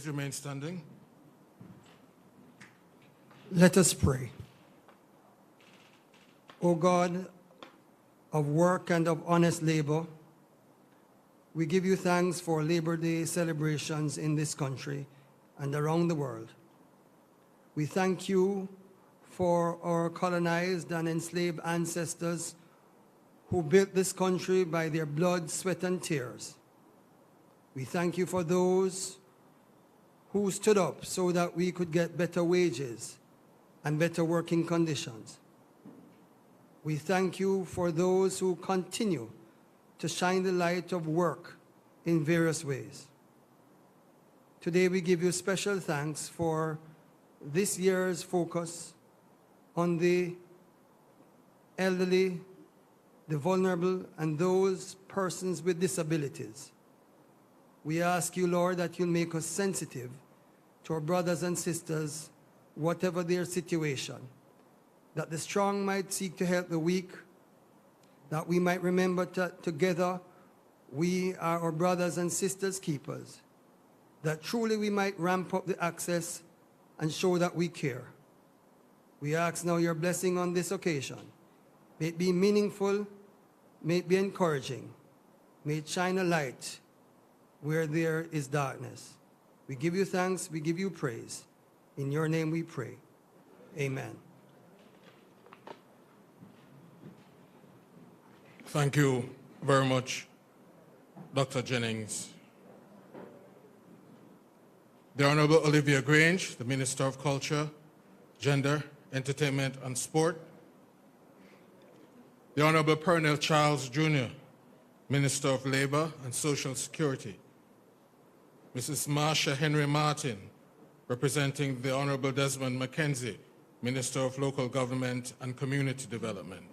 Please remain standing. Let us pray. O God of work and of honest labor, we give you thanks for Labor Day celebrations in this country and around the world. We thank you for our colonized and enslaved ancestors who built this country by their blood, sweat, and tears. We thank you for those who stood up so that we could get better wages and better working conditions. We thank you for those who continue to shine the light of work in various ways. Today we give you special thanks for this year's focus on the elderly, the vulnerable, and those persons with disabilities. We ask you, Lord, that you'll make us sensitive to our brothers and sisters, whatever their situation, that the strong might seek to help the weak, that we might remember that together we are our brothers and sisters' keepers, that truly we might ramp up the access and show that we care. We ask now your blessing on this occasion. May it be meaningful, may it be encouraging, may it shine a light where there is darkness. We give you thanks, we give you praise. In your name we pray. Amen. Thank you very much, Dr. Jennings. The Honorable Olivia Grange, the Minister of Culture, Gender, Entertainment and Sport. The Honorable Pernell Charles Jr., Minister of Labor and Social Security. Mrs. Marsha Henry Martin, representing the Honorable Desmond McKenzie, Minister of Local Government and Community Development.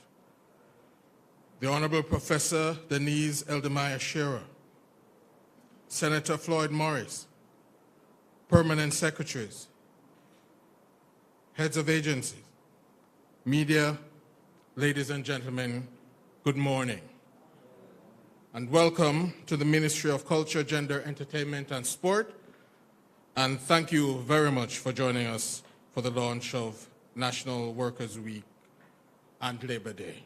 The Honorable Professor Denise Eldemire Shera, Senator Floyd Morris, Permanent Secretaries, Heads of Agencies, Media, ladies and gentlemen, good morning. And welcome to the Ministry of Culture, Gender, Entertainment and Sport. And thank you very much for joining us for the launch of National Workers' Week and Labor Day.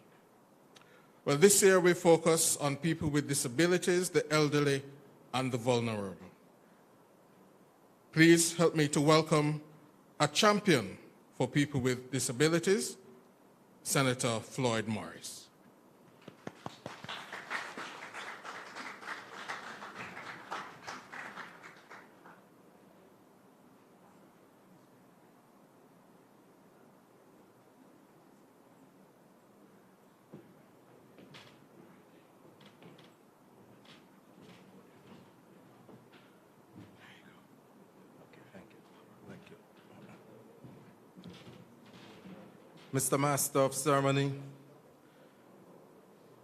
Well, this year we focus on people with disabilities, the elderly, and the vulnerable. Please help me to welcome a champion for people with disabilities, Senator Floyd Morris. Mr. Master of Ceremony,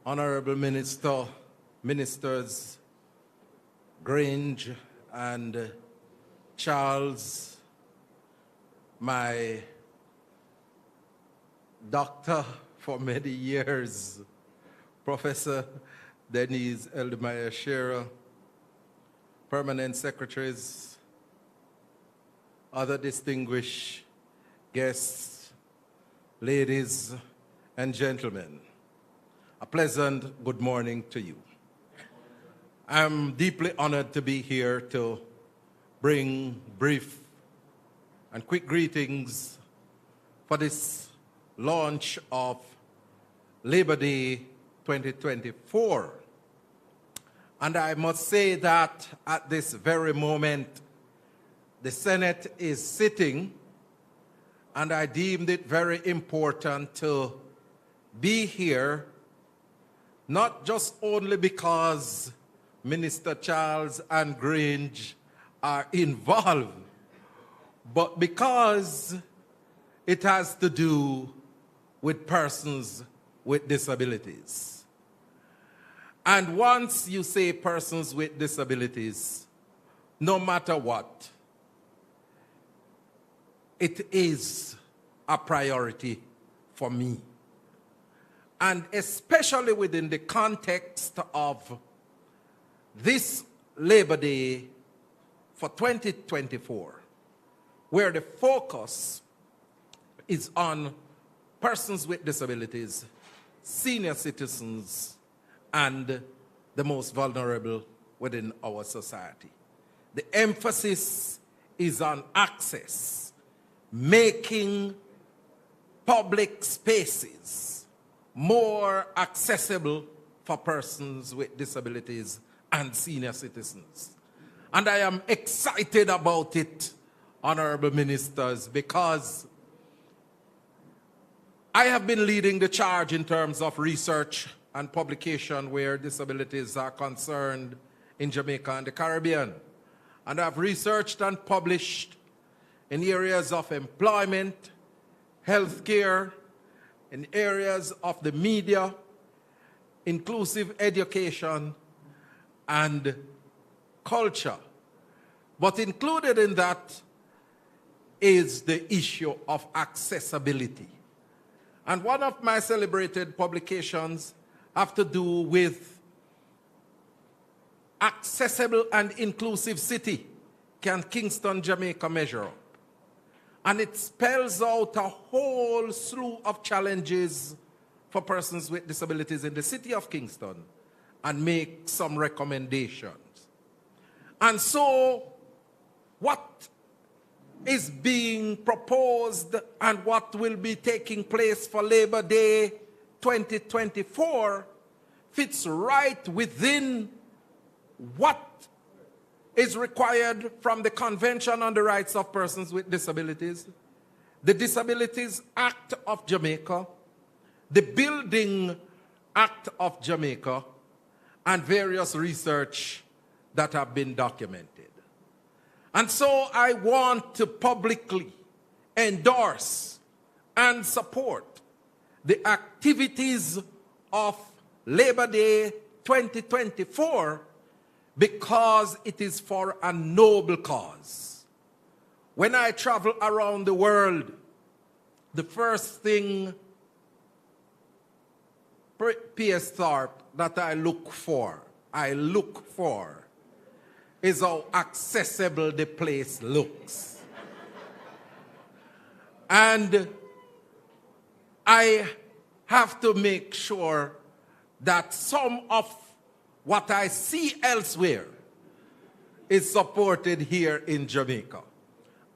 Honorable Ministers Grange and Charles, my doctor for many years, Professor Denise Eldemire Shera, Permanent Secretaries, other distinguished guests, ladies and gentlemen, a pleasant good morning to you. I'm deeply honored to be here to bring brief and quick greetings for this launch of Labor Day 2024. And I must say that at this very moment, the Senate is sitting, and I deemed it very important to be here, not just only because Minister Charles and Grange are involved, but because it has to do with persons with disabilities. And once you say persons with disabilities, no matter what, it is a priority for me. And especially within the context of this Labor Day for 2024, where the focus is on persons with disabilities, senior citizens, and the most vulnerable within our society. The emphasis is on access, making public spaces more accessible for persons with disabilities and senior citizens. And I am excited about it, honorable ministers, because I have been leading the charge in terms of research and publication where disabilities are concerned in Jamaica and the Caribbean. And I've researched and published in areas of employment, healthcare, in areas of the media, inclusive education, and culture. But included in that is the issue of accessibility. And one of my celebrated publications have to do with accessible and inclusive city. Can Kingston, Jamaica measure up? And it spells out a whole slew of challenges for persons with disabilities in the city of Kingston and make some recommendations. And so what is being proposed and what will be taking place for Labor Day 2024 fits right within what is required from the Convention on the Rights of Persons with Disabilities, the Disabilities Act of Jamaica, the Building Act of Jamaica, and various research that have been documented. And so I want to publicly endorse and support the activities of Labor Day 2024 because it is for a noble cause. When I travel around the world, the first thing, P.S. Thorpe, that I look for is how accessible the place looks. And I have to make sure that some of what I see elsewhere is supported here in Jamaica.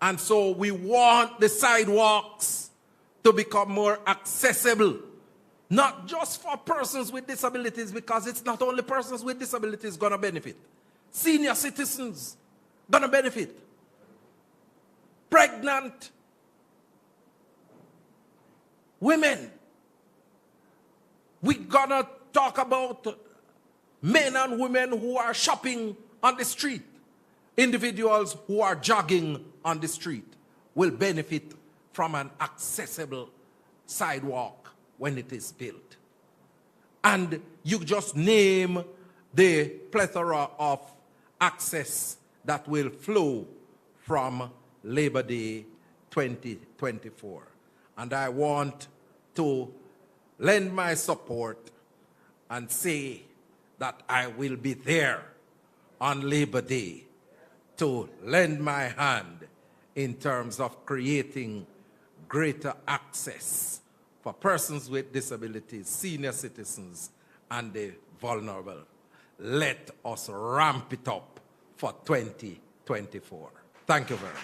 And so we want the sidewalks to become more accessible, not just for persons with disabilities, because it's not only persons with disabilities going to benefit. Senior citizens going to benefit. Pregnant women. We're going to talk about men and women who are shopping on the street. Individuals who are jogging on the street will benefit from an accessible sidewalk when it is built. And you just name the plethora of access that will flow from Labor Day 2024. And I want to lend my support and say that I will be there on Labor Day to lend my hand in terms of creating greater access for persons with disabilities, senior citizens, and the vulnerable. Let us ramp it up for 2024. Thank you very much.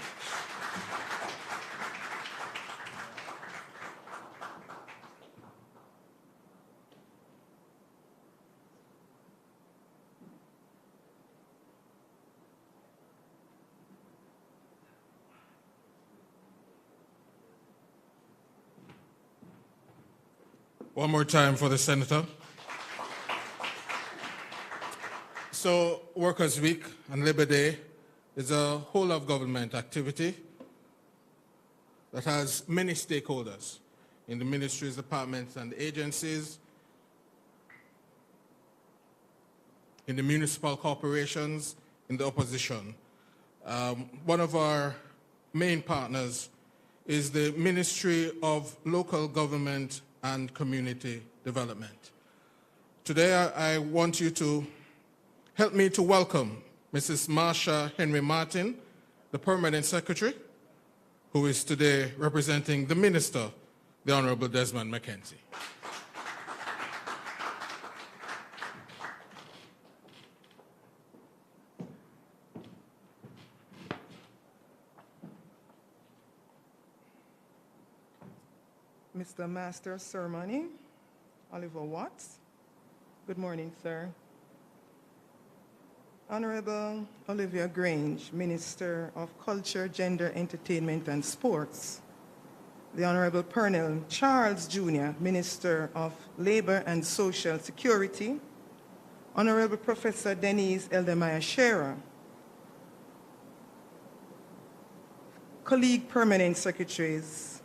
One more time for the Senator. So, Workers' Week and Labor Day is a whole of government activity that has many stakeholders in the ministries, departments, and agencies, in the municipal corporations, in the opposition. One of our main partners is the Ministry of Local Government and Community Development. Today, I want you to help me to welcome Mrs. Marsha Henry Martin, the Permanent Secretary, who is today representing the Minister, the Honorable Desmond McKenzie. Mr. Master of Ceremony, Oliver Watts. Good morning, sir. Honorable Olivia Grange, Minister of Culture, Gender, Entertainment, and Sports. The Honorable Pernell Charles, Jr., Minister of Labor and Social Security. Honorable Professor Denise Eldemaya Shera, colleague permanent secretaries,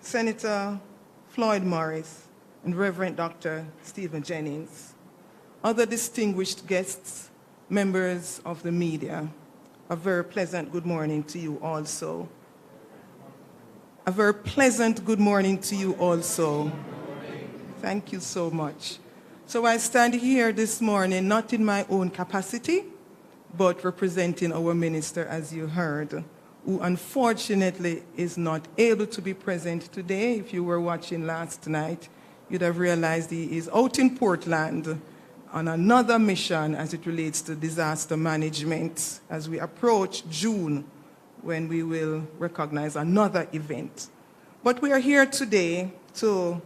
Senator Floyd Morris, and Reverend Dr. Stephen Jennings. Other distinguished guests, members of the media, a very pleasant good morning to you also. A very pleasant good morning to you also. Thank you so much. So I stand here this morning, not in my own capacity, but representing our minister, as you heard, who unfortunately is not able to be present today. If you were watching last night, you'd have realized he is out in Portland on another mission as it relates to disaster management as we approach June, when we will recognize another event. But we are here today to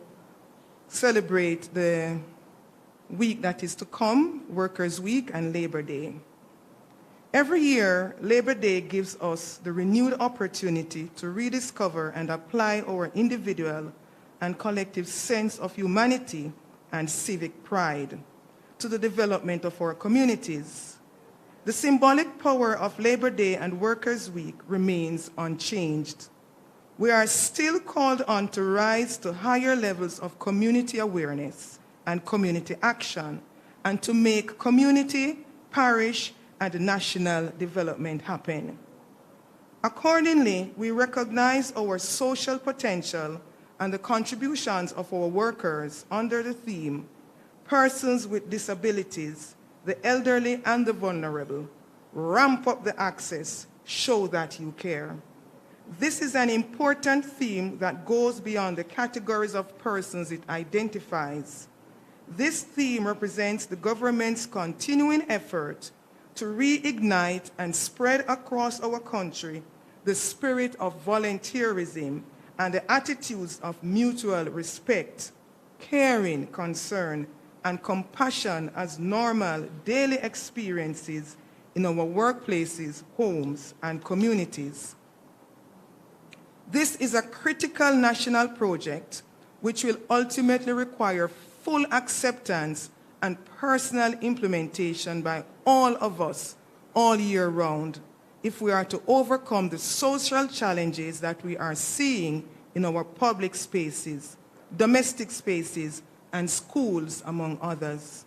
celebrate the week that is to come, Workers' Week and Labor Day. Every year, Labor Day gives us the renewed opportunity to rediscover and apply our individual and collective sense of humanity and civic pride to the development of our communities. The symbolic power of Labor Day and Workers' Week remains unchanged. We are still called on to rise to higher levels of community awareness and community action, and to make community, parish, and national development happen. Accordingly, we recognize our social potential and the contributions of our workers under the theme, Persons with Disabilities, the Elderly and the Vulnerable. Ramp up the access, show that you care. This is an important theme that goes beyond the categories of persons it identifies. This theme represents the government's continuing effort to reignite and spread across our country the spirit of volunteerism and the attitudes of mutual respect, caring, concern, and compassion as normal daily experiences in our workplaces, homes, and communities. This is a critical national project which will ultimately require full acceptance and personal implementation by all of us all year round if we are to overcome the social challenges that we are seeing in our public spaces, domestic spaces, and schools, among others.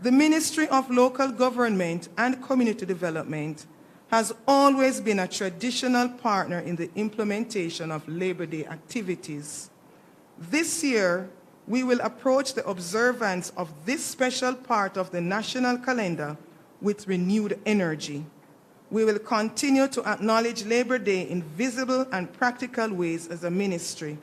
The Ministry of Local Government and Community Development has always been a traditional partner in the implementation of Labor Day activities. This year, we will approach the observance of this special part of the national calendar with renewed energy. We will continue to acknowledge Labor Day in visible and practical ways as a ministry,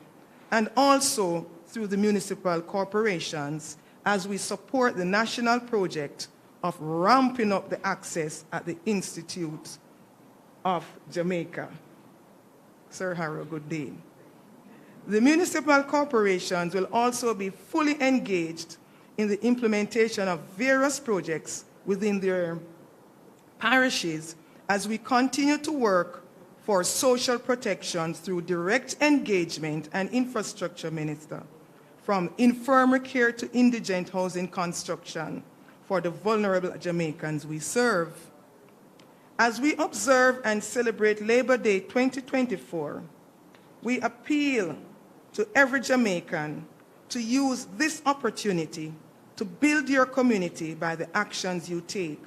and also through the municipal corporations as we support the national project of ramping up the access at the Institute of Jamaica. Sir Harrow, good day. The municipal corporations will also be fully engaged in the implementation of various projects within their parishes as we continue to work for social protection through direct engagement and infrastructure minister, from infirmary care to indigent housing construction for the vulnerable Jamaicans we serve. As we observe and celebrate Labor Day 2024, we appeal to every Jamaican to use this opportunity to build your community by the actions you take.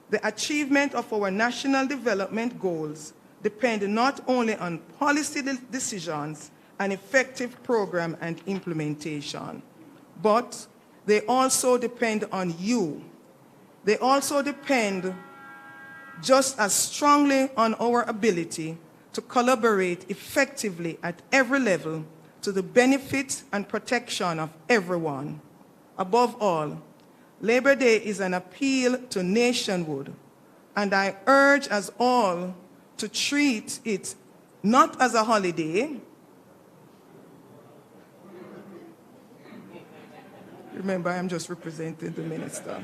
The achievement of our national development goals depend not only on policy decisions and effective program and implementation, but they also depend on you. They also depend just as strongly on our ability to collaborate effectively at every level to the benefit and protection of everyone. Above all, Labor Day is an appeal to nationhood, and I urge us all to treat it not as a holiday. Remember, I'm just representing the minister.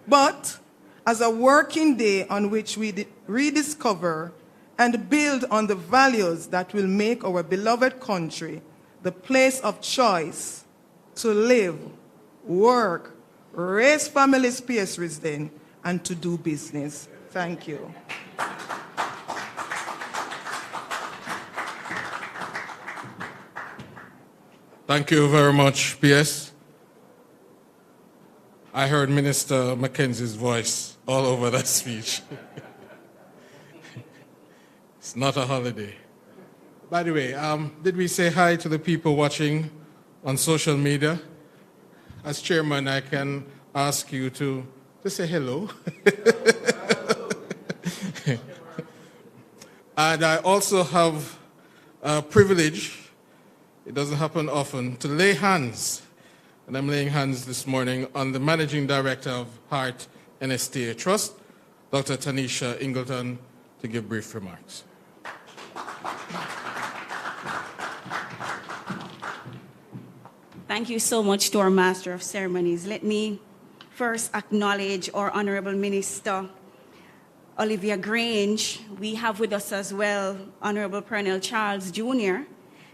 But as a working day on which we rediscover and build on the values that will make our beloved country the place of choice to live, work, raise families, PS resident, and to do business. Thank you. Thank you very much, PS. I heard Minister Mackenzie's voice all over that speech. It's not a holiday. By the way, did we say hi to the people watching on social media? As chairman, I can ask you to say hello. And I also have a privilege, it doesn't happen often, to lay hands, and I'm laying hands this morning on the Managing Director of Heart NSTA Trust, Dr. Tanisha Ingleton, to give brief remarks. Thank you so much to our Master of Ceremonies. Let me first acknowledge our Honorable Minister, Olivia Grange. We have with us as well Honorable Pernell Charles Jr.,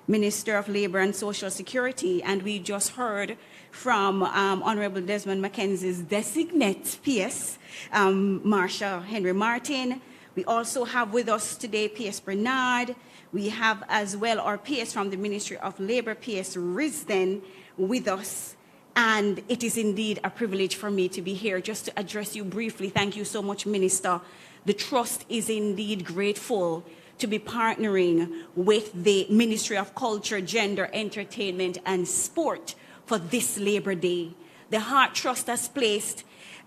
Minister of Labor and Social Security, and we just heard from Honorable Desmond Mackenzie's designate PS, Marsha Henry Martin. We also have with us today PS Bernard. We have as well our PS from the Ministry of Labor, PS Risden, with us. And it is indeed a privilege for me to be here just to address you briefly. Thank you so much, Minister. The Trust is indeed grateful to be partnering with the Ministry of Culture, Gender, Entertainment, and Sport for this Labor Day. The Heart Trust has placed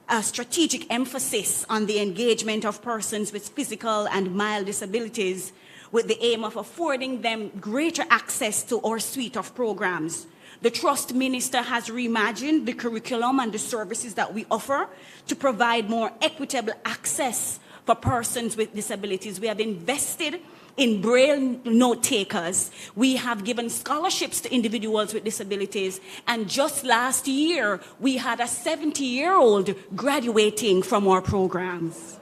a strategic emphasis on the engagement of persons with physical and mild disabilities with the aim of affording them greater access to our suite of programs. The Trust Minister has reimagined the curriculum and the services that we offer to provide more equitable access for persons with disabilities. We have invested in Braille note takers. We have given scholarships to individuals with disabilities. And just last year, we had a 70-year-old graduating from our programs.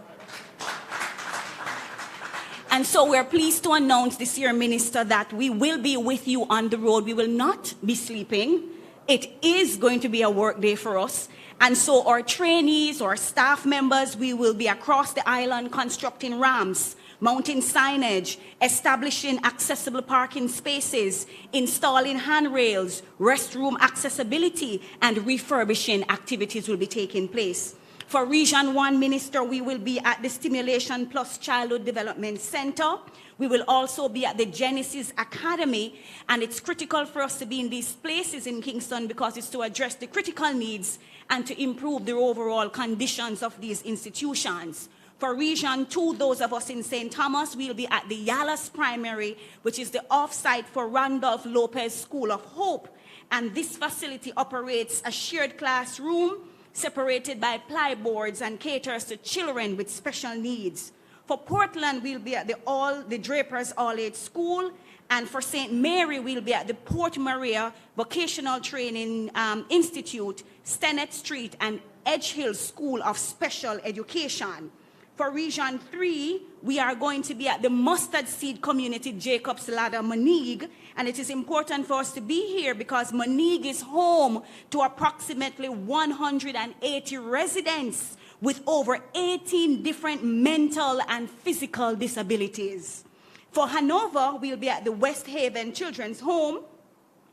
And so we're pleased to announce this year, Minister, that we will be with you on the road. We will not be sleeping. It is going to be a work day for us. And so our trainees, our staff members, we will be across the island constructing ramps, mounting signage, establishing accessible parking spaces, installing handrails, restroom accessibility, and refurbishing activities will be taking place. For Region 1, Minister, we will be at the Stimulation Plus Childhood Development Center. We will also be at the Genesis Academy, and it's critical for us to be in these places in Kingston because it's to address the critical needs and to improve the overall conditions of these institutions. For Region 2, those of us in St. Thomas, we'll be at the Yalas Primary, which is the off-site for Randolph Lopez School of Hope. And this facility operates a shared classroom separated by plyboards and caters to children with special needs. For Portland, we'll be at the Drapers All-Age School. And for St. Mary, we'll be at the Port Maria Vocational Training Institute, Stennett Street, and Edge Hill School of Special Education. For Region 3, we are going to be at the Mustard Seed Community Jacob's Ladder, Moneague, and it is important for us to be here because Moneague is home to approximately 180 residents with over 18 different mental and physical disabilities. For Hanover, we'll be at the West Haven Children's Home,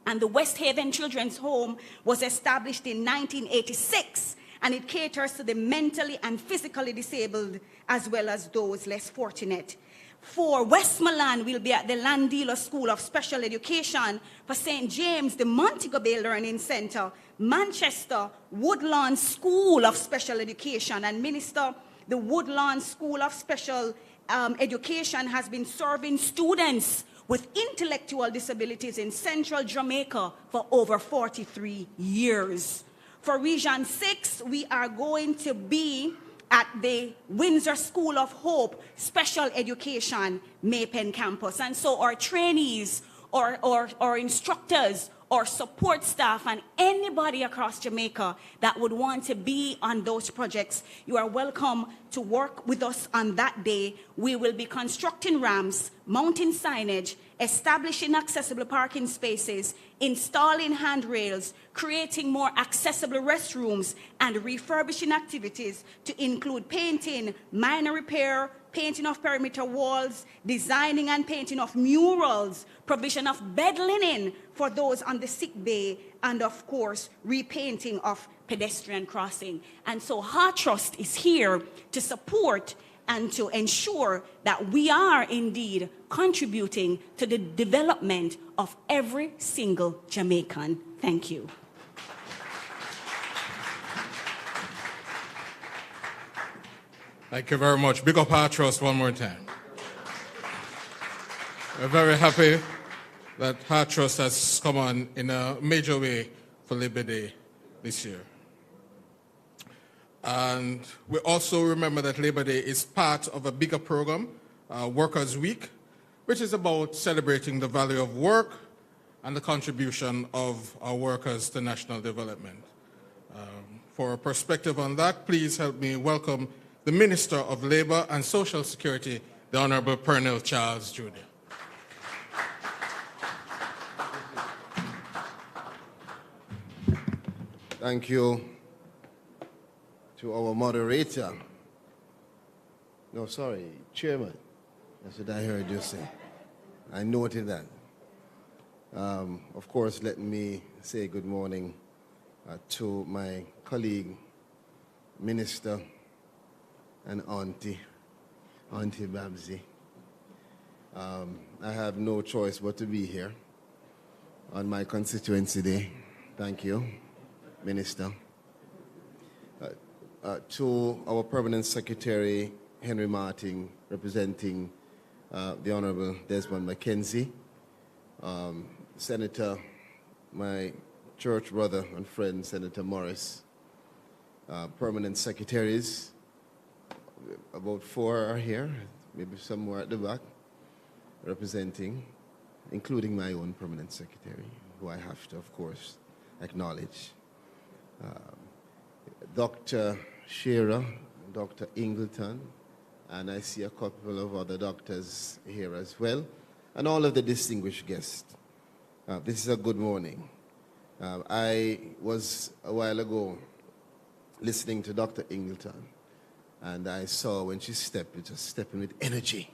and the West Haven Children's Home was established in 1986, and it caters to the mentally and physically disabled as well as those less fortunate. For Westmoreland, we'll be at the Landila School of Special Education. For St. James, the Montego Bay Learning Center. Manchester, Woodlawn School of Special Education. And Minister, the Woodlawn School of Special Education has been serving students with intellectual disabilities in central Jamaica for over 43 years. For Region 6, we are going to be at the Windsor School of Hope Special Education Maypen campus. And so our trainees, or instructors, or support staff, and anybody across Jamaica that would want to be on those projects, you are welcome to work with us on that day. We will be constructing ramps, mounting signage, establishing accessible parking spaces, installing handrails, creating more accessible restrooms, and refurbishing activities to include painting, minor repair, painting of perimeter walls, designing and painting of murals, provision of bed linen for those on the sick bay, and of course, repainting of pedestrian crossing. And so Heart Trust is here to support and to ensure that we are indeed contributing to the development of every single Jamaican. Thank you. Thank you very much. Big up Heart Trust one more time. We're very happy that Heart Trust has come on in a major way for Labor Day this year. And we also remember that Labor Day is part of a bigger program, Workers' Week, which is about celebrating the value of work and the contribution of our workers to national development. For a perspective on that, please help me welcome the Minister of Labour and Social Security, the Honourable Pernell Charles Jr. Thank you to our moderator. No, sorry, Chairman. That's what I heard you say. I noted that. Of course, let me say good morning to my colleague, Minister and Auntie Babsy. I have no choice but to be here on my constituency day. Thank you, Minister. To our Permanent Secretary, Henry Martin, representing the Honorable Desmond McKenzie, Senator, my church brother and friend, Senator Morris, Permanent Secretaries, about 4 are here, maybe some more at the back, representing, including my own Permanent Secretary, who I have to, of course, acknowledge. Dr. Shera, Dr. Ingleton, and I see a couple of other doctors here as well, and all of the distinguished guests. This is a good morning. I was a while ago listening to Dr. Ingleton, and I saw when she stepped, just stepping with energy,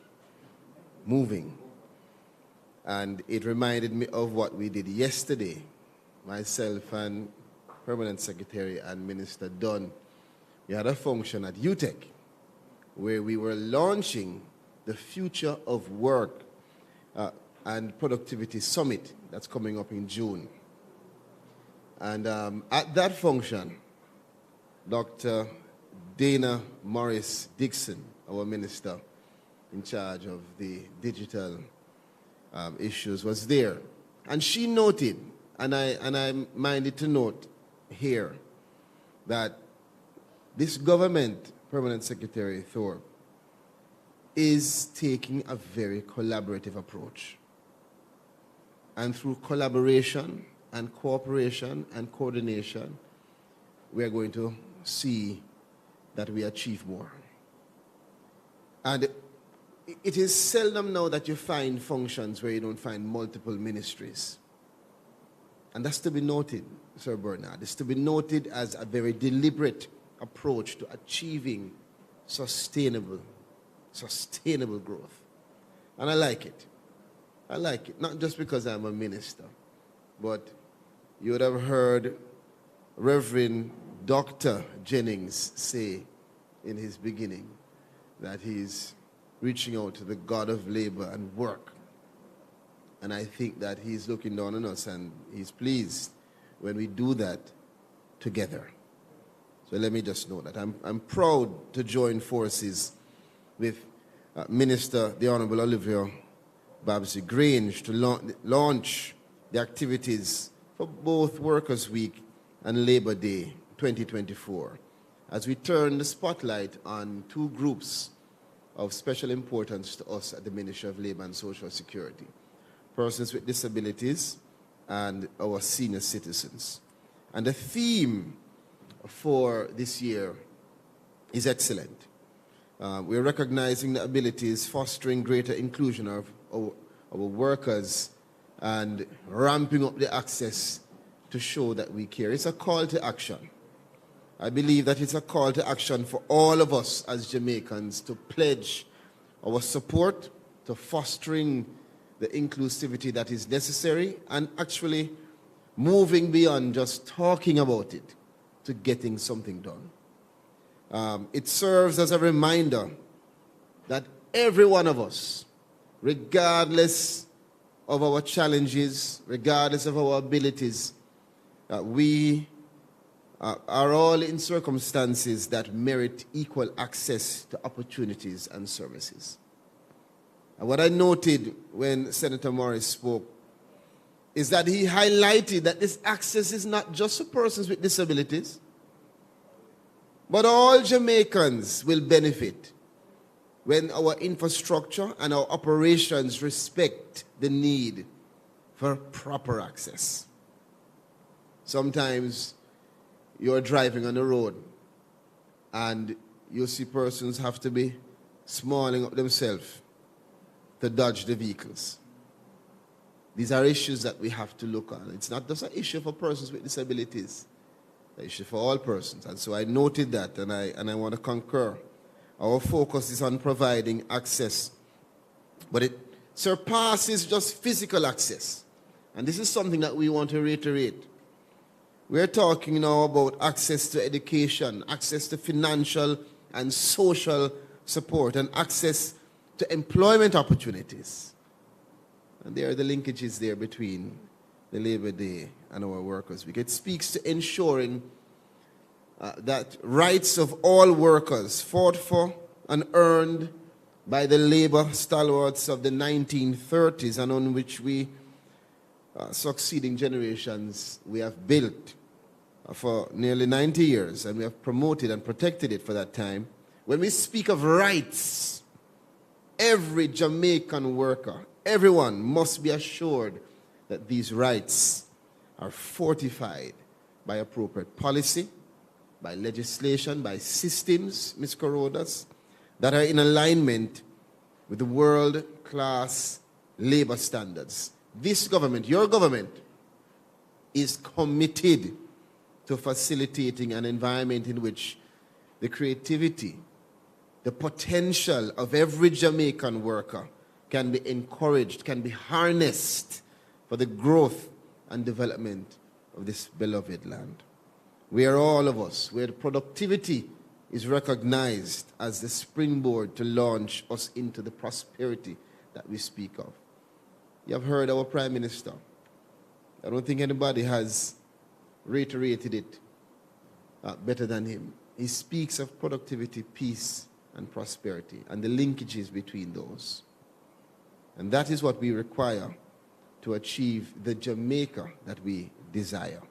moving. And it reminded me of what we did yesterday, myself and Permanent Secretary and Minister Dunn. We had a function at UTC where we were launching the Future of Work and Productivity Summit that's coming up in June. And at that function, Dr. Dana Morris Dixon, our minister in charge of the digital issues, was there. And she noted, and I'm minded to note here, that this government, Permanent Secretary Thorpe, is taking a very collaborative approach. And through collaboration and cooperation and coordination, we are going to see that we achieve more. And it is seldom now that you find functions where you don't find multiple ministries. And that's to be noted, Sir Bernard. It's to be noted as a very deliberate approach to achieving sustainable growth. And I like it. I like it, not just because I'm a minister, but you would have heard Reverend Dr. Jennings say in his beginning that he's reaching out to the God of labor and work. And I think that he's looking down on us and he's pleased when we do that together. So let me just note that I'm proud to join forces with Minister, the Honorable Olivia Babsy Grange, to launch the activities for both Workers' Week and Labor Day 2024, as we turn the spotlight on two groups of special importance to us at the Ministry of Labor and Social Security: persons with disabilities and our senior citizens. And the theme for this year is excellent. We're recognizing the abilities, fostering greater inclusion of our workers, and ramping up the access to show that we care. It's a call to action. I believe that it's a call to action for all of us as Jamaicans to pledge our support to fostering the inclusivity that is necessary and actually moving beyond just talking about it to getting something done. It serves as a reminder that every one of us, regardless of our challenges, regardless of our abilities, we are all in circumstances that merit equal access to opportunities and services. And what I noted when Senator Morris spoke is that he highlighted that this access is not just for persons with disabilities, but all Jamaicans will benefit when our infrastructure and our operations respect the need for proper access. Sometimes you're driving on the road and you see persons have to be smalling up themselves to dodge the vehicles. These are issues that we have to look on. It's not just an issue for persons with disabilities, it's an issue for all persons. And so I noted that, and I want to concur. Our focus is on providing access, but it surpasses just physical access. And this is something that we want to reiterate. We're talking now about access to education, access to financial and social support, and access to employment opportunities. And there are the linkages there between the Labor Day and our Workers' Week. It speaks to ensuring that rights of all workers fought for and earned by the labor stalwarts of the 1930s, and on which we, succeeding generations, we have built for nearly 90 years, and we have promoted and protected it for that time. When we speak of rights, every Jamaican worker, everyone must be assured that these rights are fortified by appropriate policy, by legislation, by systems, Ms. Corodas, that are in alignment with the world-class labor standards. This government, your government, is committed to facilitating an environment in which the creativity, the potential of every Jamaican worker can be encouraged, can be harnessed for the growth and development of this beloved land. Where all of us, where productivity is recognized as the springboard to launch us into the prosperity that we speak of. You have heard our Prime Minister. I don't think anybody has reiterated it better than him. He speaks of productivity, peace, and prosperity, and the linkages between those. And that is what we require to achieve the Jamaica that we desire.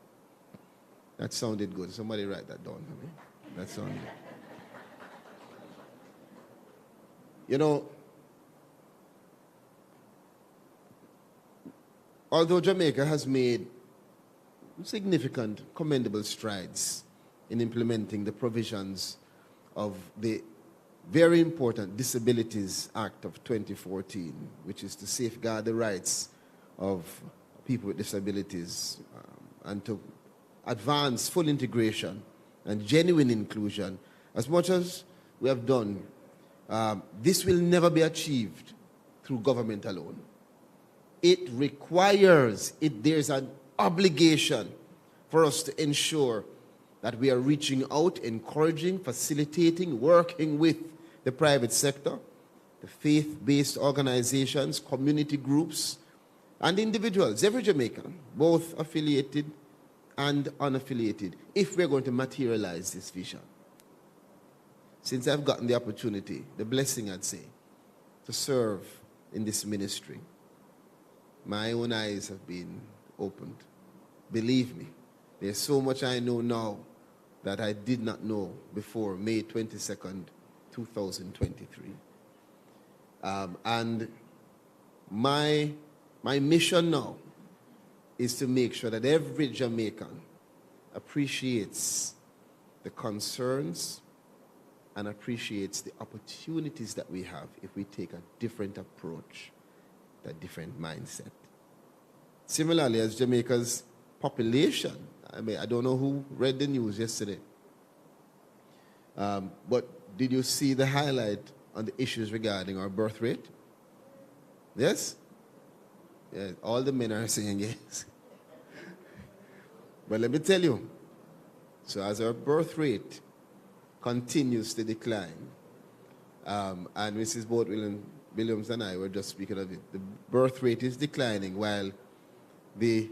That sounded good. Somebody write that down for me. That sounded good. You know, although Jamaica has made significant, commendable strides in implementing the provisions of the very important Disabilities Act of 2014, which is to safeguard the rights of people with disabilities and to advance full integration and genuine inclusion. As much as we have done, this will never be achieved through government alone. It requires, there's an obligation for us to ensure that we are reaching out, encouraging, facilitating, working with the private sector, the faith-based organizations, community groups, and individuals, every Jamaican, both affiliated and unaffiliated, if we're going to materialize this vision. Since I've gotten the opportunity, the blessing, I'd say, to serve in this ministry, my own eyes have been opened. Believe me, there's so much I know now that I did not know before May 22nd, 2023. And my mission now is to make sure that every Jamaican appreciates the concerns and appreciates the opportunities that we have if we take a different approach, a different mindset. Similarly, as Jamaica's population, I don't know who read the news yesterday, but did you see the highlight on the issues regarding our birth rate? Yes? Yeah, all the men are saying yes. But let me tell you, so as our birth rate continues to decline, and Mrs. Boat Williams and I were just speaking of it, the birth rate is declining while the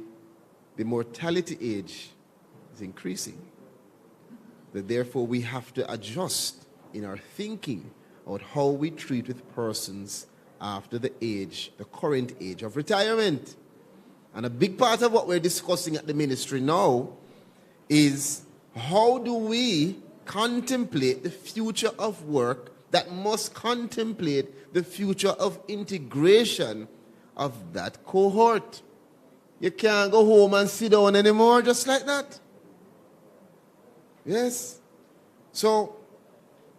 mortality age is increasing. That therefore we have to adjust in our thinking about how we treat with persons after the current age of retirement. And a big part of what we're discussing at the ministry now is how do we contemplate the future of work that must contemplate the future of integration of that cohort. You can't go home and sit down anymore just like that. Yes. So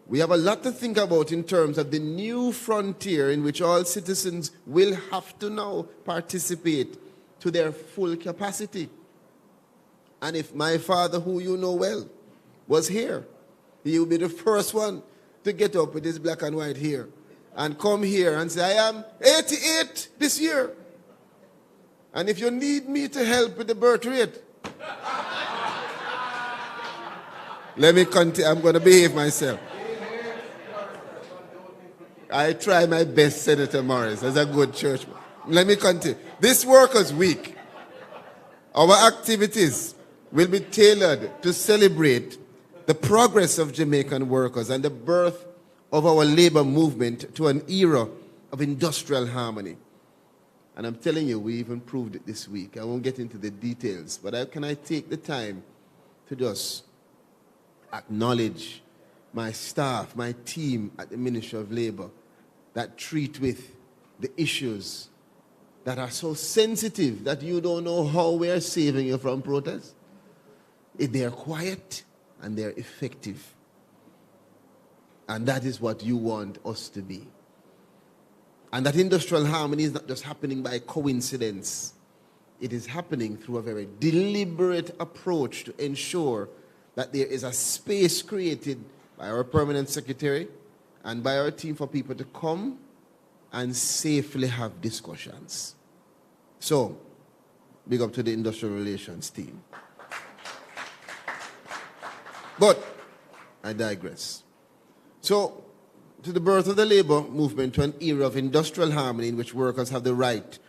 we have a lot to think about in terms of the new frontier in which all citizens will have to now participate to their full capacity. And if my father, who you know well, was here, he would be the first one to get up with his black and white hair and come here and say, I am 88 this year. And if you need me to help with the birth rate, let me continue. I'm going to behave myself. I try my best, Senator Morris, as a good churchman. Let me continue. This Workers' Week, our activities will be tailored to celebrate the progress of Jamaican workers and the birth of our labor movement to an era of industrial harmony. And I'm telling you, we even proved it this week. I won't get into the details, but can I take the time to just acknowledge my staff, my team at the Ministry of Labor that treat with the issues that are so sensitive that you don't know how we're saving you from protest. They're quiet and they're effective. And that is what you want us to be. And that industrial harmony is not just happening by coincidence. It is happening through a very deliberate approach to ensure that there is a space created by our permanent secretary and by our team for people to come and safely have discussions. So, big up to the industrial relations team. But I digress. So, to the birth of the labor movement, to an era of industrial harmony in which workers have the right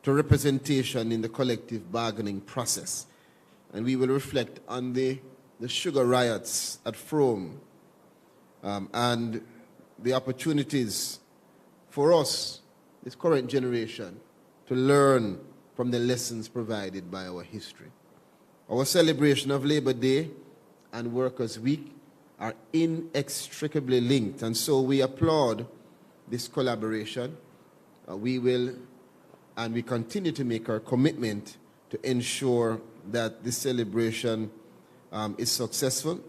to representation in the collective bargaining process. And we will reflect on the sugar riots at Frome and the opportunities for us, this current generation, to learn from the lessons provided by our history. Our celebration of Labor Day and Workers' Week are inextricably linked, and so we applaud this collaboration. We will and we continue to make our commitment to ensure that this celebration is successful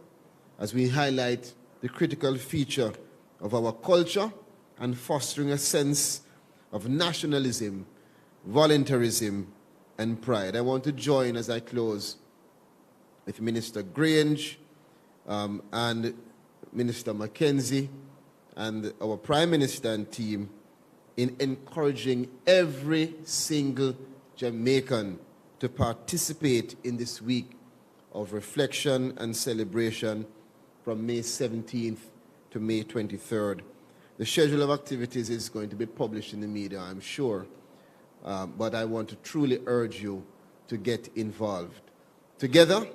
as we highlight the critical feature of our culture and fostering a sense of nationalism, voluntarism, and pride. I want to join as I close with Minister Grange and Minister Mackenzie and our Prime Minister and team in encouraging every single Jamaican to participate in this week of reflection and celebration from May 17th to May 23rd. The schedule of activities is going to be published in the media, I'm sure, but I want to truly urge you to get involved. Together,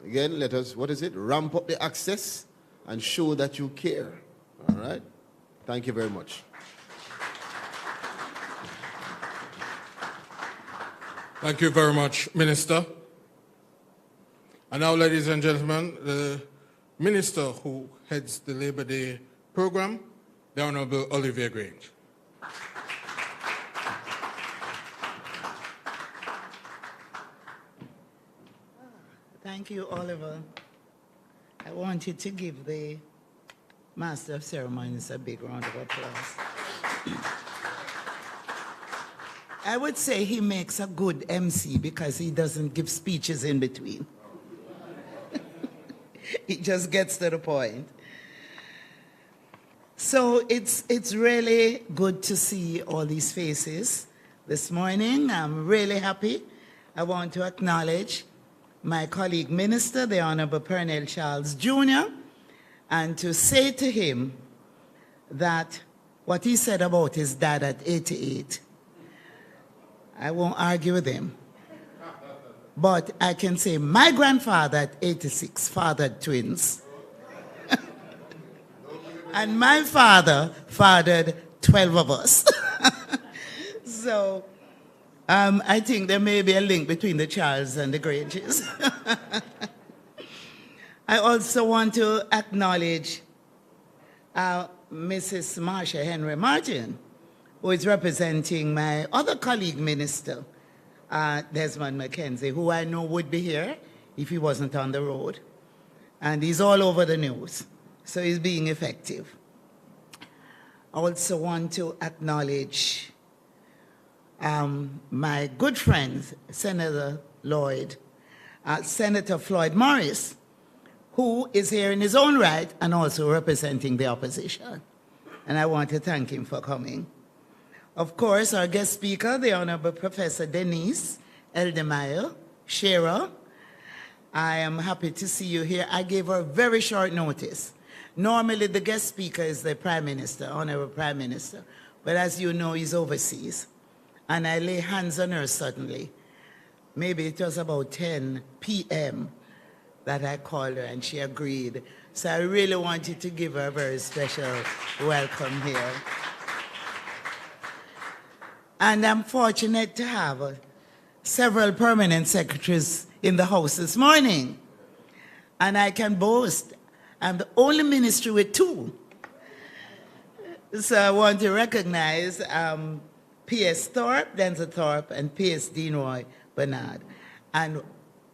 again, let us, ramp up the access and show that you care, all right? Thank you very much. Thank you very much, Minister. And now, ladies and gentlemen, the Minister who heads the Labor Day program, the Honorable Olivier Grange. Thank you, Oliver. I want you to give the Master of Ceremonies a big round of applause. I would say he makes a good MC because he doesn't give speeches in between. He just gets to the point. So it's really good to see all these faces this morning. I'm really happy. I want to acknowledge my colleague minister, the Honorable Pernell Charles Jr., and to say to him that what he said about his dad at 88, I won't argue with him. But I can say my grandfather at 86 fathered twins. And my father fathered 12 of us. So I think there may be a link between the Charles and the Granges. I also want to acknowledge Mrs. Marsha Henry Martin, who is representing my other colleague minister, Desmond McKenzie, who I know would be here if he wasn't on the road. And he's all over the news, so he's being effective. I also want to acknowledge my good friend, Senator Floyd Morris, who is here in his own right and also representing the opposition. And I want to thank him for coming. Of course, our guest speaker, the Honorable Professor Denise Eldemeyer, Shera. I am happy to see you here. I gave her very short notice. Normally, the guest speaker is the Prime Minister, Honorable Prime Minister. But as you know, he's overseas. And I lay hands on her suddenly. Maybe it was about 10 p.m. that I called her, and she agreed. So I really wanted to give her a very special welcome here. And I'm fortunate to have several permanent secretaries in the House this morning. And I can boast, I'm the only ministry with two. So I want to recognize P.S. Thorpe, Denzel Thorpe, and P.S. Deanroy Bernard. And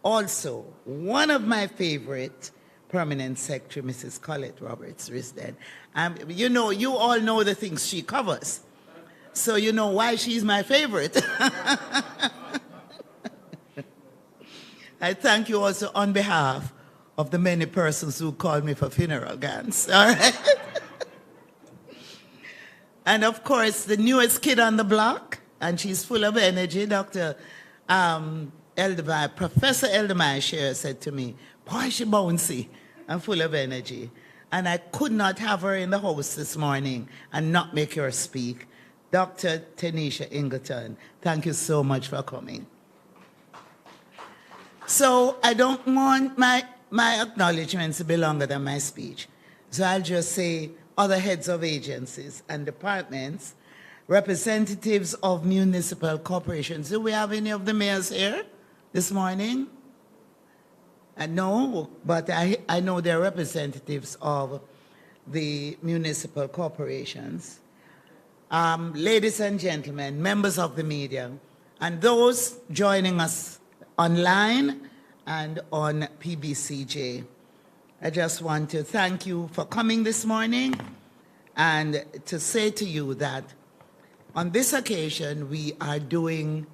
also, one of my favorite permanent secretary, Mrs. Colette Roberts Risden. You know, you all know the things she covers. So you know why she's my favorite. I thank you also on behalf of the many persons who called me for funeral gowns. All right? And of course, the newest kid on the block, and she's full of energy, Dr. Eldemeyer, Professor Eldemeyer Shera said to me, boy, she bouncy and full of energy. And I could not have her in the house this morning and not make her speak. Dr. Tanisha Ingleton, thank you so much for coming. So I don't want my acknowledgements to be longer than my speech. So I'll just say other heads of agencies and departments, representatives of municipal corporations. Do we have any of the mayors here this morning? No, but I know they're representatives of the municipal corporations. Ladies and gentlemen, members of the media, and those joining us online and on PBCJ, I just want to thank you for coming this morning and to say to you that on this occasion, we are doing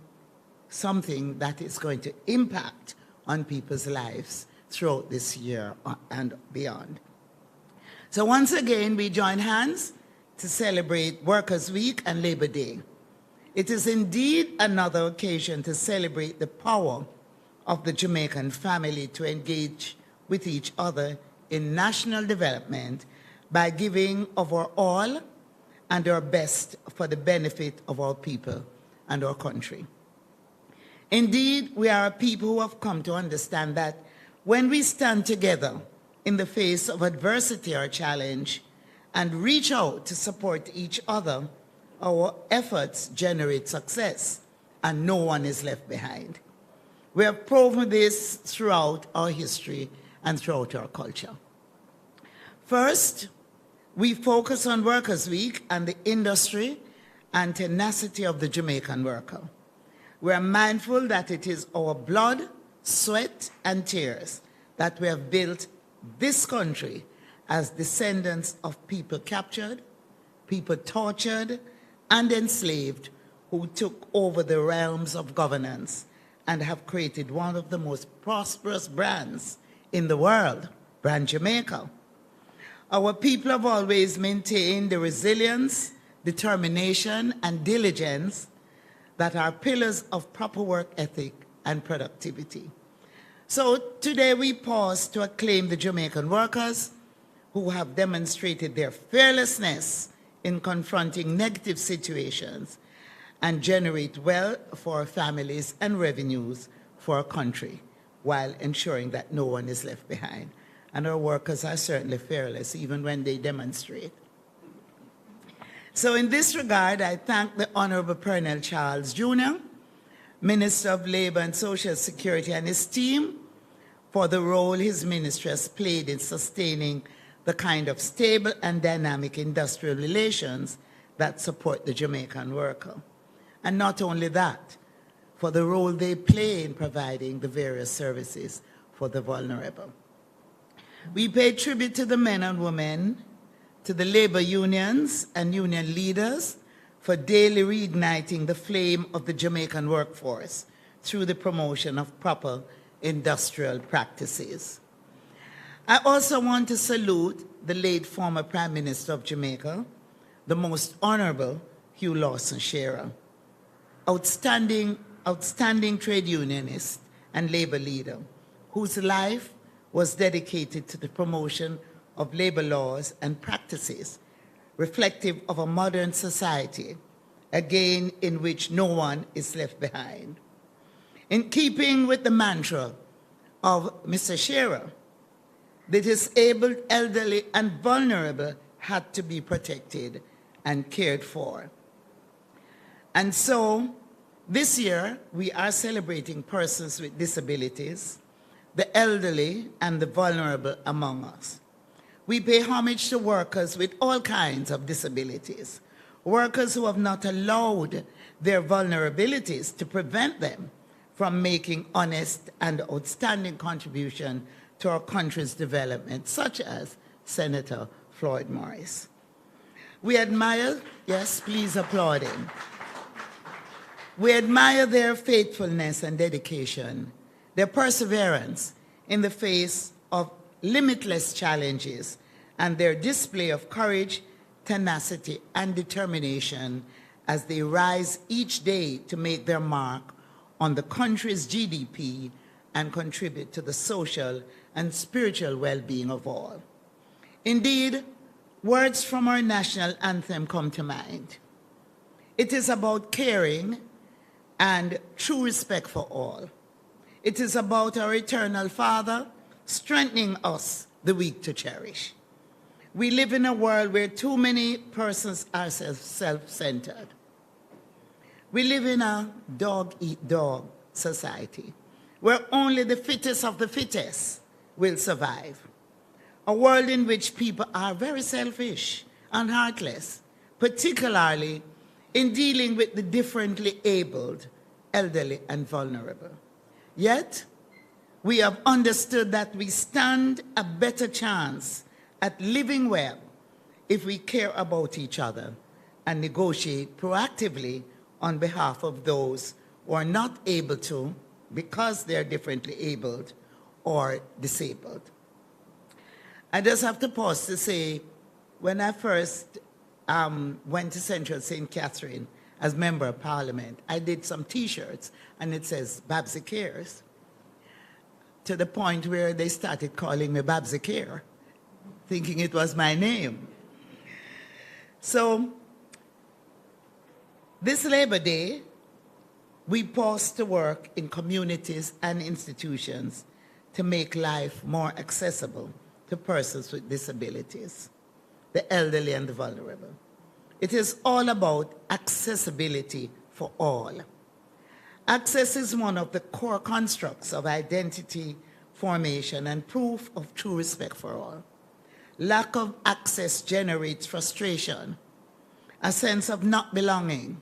something that is going to impact on people's lives throughout this year and beyond. So once again, we join hands to celebrate Workers' Week and Labor Day. It is indeed another occasion to celebrate the power of the Jamaican family to engage with each other in national development by giving of our all and our best for the benefit of our people and our country. Indeed, we are a people who have come to understand that when we stand together in the face of adversity or challenge and reach out to support each other, our efforts generate success and no one is left behind. We have proven this throughout our history and throughout our culture. First, we focus on Workers' Week and the industry and tenacity of the Jamaican worker. We are mindful that it is our blood, sweat, and tears that we have built this country as descendants of people captured, people tortured, and enslaved who took over the realms of governance and have created one of the most prosperous brands in the world, brand Jamaica. Our people have always maintained the resilience, determination, and diligence that are pillars of proper work ethic and productivity. So today we pause to acclaim the Jamaican workers who have demonstrated their fearlessness in confronting negative situations and generate wealth for our families and revenues for our country while ensuring that no one is left behind. And our workers are certainly fearless even when they demonstrate. So in this regard, I thank the Honorable Pernell Charles Jr., Minister of Labor and Social Security, and his team for the role his ministry has played in sustaining the kind of stable and dynamic industrial relations that support the Jamaican worker. And not only that, for the role they play in providing the various services for the vulnerable. We pay tribute to the men and women, to the labor unions and union leaders for daily reigniting the flame of the Jamaican workforce through the promotion of proper industrial practices. I also want to salute the late former Prime Minister of Jamaica, the Most Honorable Hugh Lawson Shera, outstanding trade unionist and labor leader, whose life was dedicated to the promotion of labor laws and practices reflective of a modern society, again in which no one is left behind. In keeping with the mantra of Mr. Shera, the disabled, elderly, and vulnerable had to be protected and cared for. And so, this year, we are celebrating persons with disabilities, the elderly, and the vulnerable among us. We pay homage to workers with all kinds of disabilities, workers who have not allowed their vulnerabilities to prevent them from making honest and outstanding contribution to our country's development, such as Senator Floyd Morris. We admire, yes, please applaud him. We admire their faithfulness and dedication, their perseverance in the face of limitless challenges, and their display of courage, tenacity, and determination as they rise each day to make their mark on the country's GDP and contribute to the social and spiritual well-being of all. Indeed, words from our national anthem come to mind. It is about caring and true respect for all. It is about our eternal Father strengthening us, the weak, to cherish. We live in a world where too many persons are self-centered. We live in a dog-eat-dog society where only the fittest of the fittest will survive. A world in which people are very selfish and heartless, particularly in dealing with the differently abled, elderly, and vulnerable. Yet, we have understood that we stand a better chance at living well if we care about each other and negotiate proactively on behalf of those who are not able to because they're differently abled or disabled. I just have to pause to say, when I first went to Central St. Catherine as Member of Parliament, I did some T-shirts, and it says, Babsy Cares. to the point where they started calling me Babsy Care, thinking it was my name. So this Labor Day, we paused to work in communities and institutions to make life more accessible to persons with disabilities, the elderly and the vulnerable. It is all about accessibility for all. Access is one of the core constructs of identity formation and proof of true respect for all. Lack of access generates frustration, a sense of not belonging,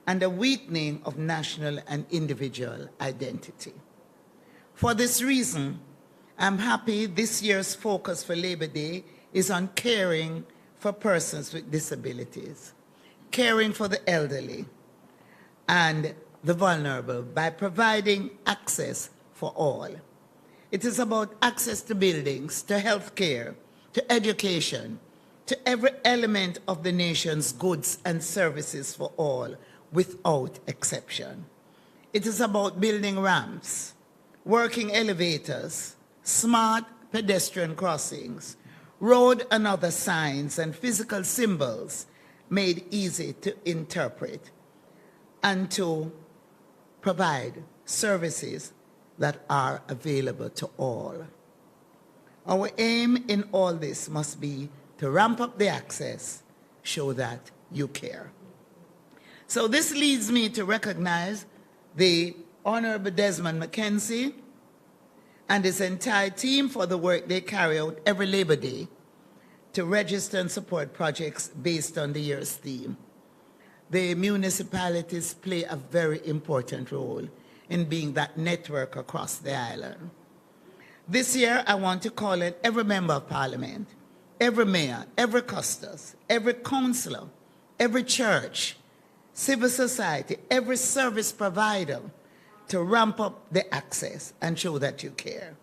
and a weakening of national and individual identity. For this reason, I'm happy this year's focus for Labor Day is on caring for persons with disabilities, caring for the elderly and the vulnerable by providing access for all. It is about access to buildings, to health care, to education, to every element of the nation's goods and services for all, without exception. It is about building ramps, working elevators, smart pedestrian crossings, road and other signs and physical symbols made easy to interpret, and to provide services that are available to all. Our aim in all this must be to ramp up the access, show that you care. So this leads me to recognize the Honorable Desmond McKenzie and his entire team for the work they carry out every Labor Day to register and support projects based on the year's theme. The municipalities play a very important role in being that network across the island. This year, I want to call in every member of parliament, every mayor, every custos, every councillor, every church, civil society, every service provider to ramp up the access and show that you care.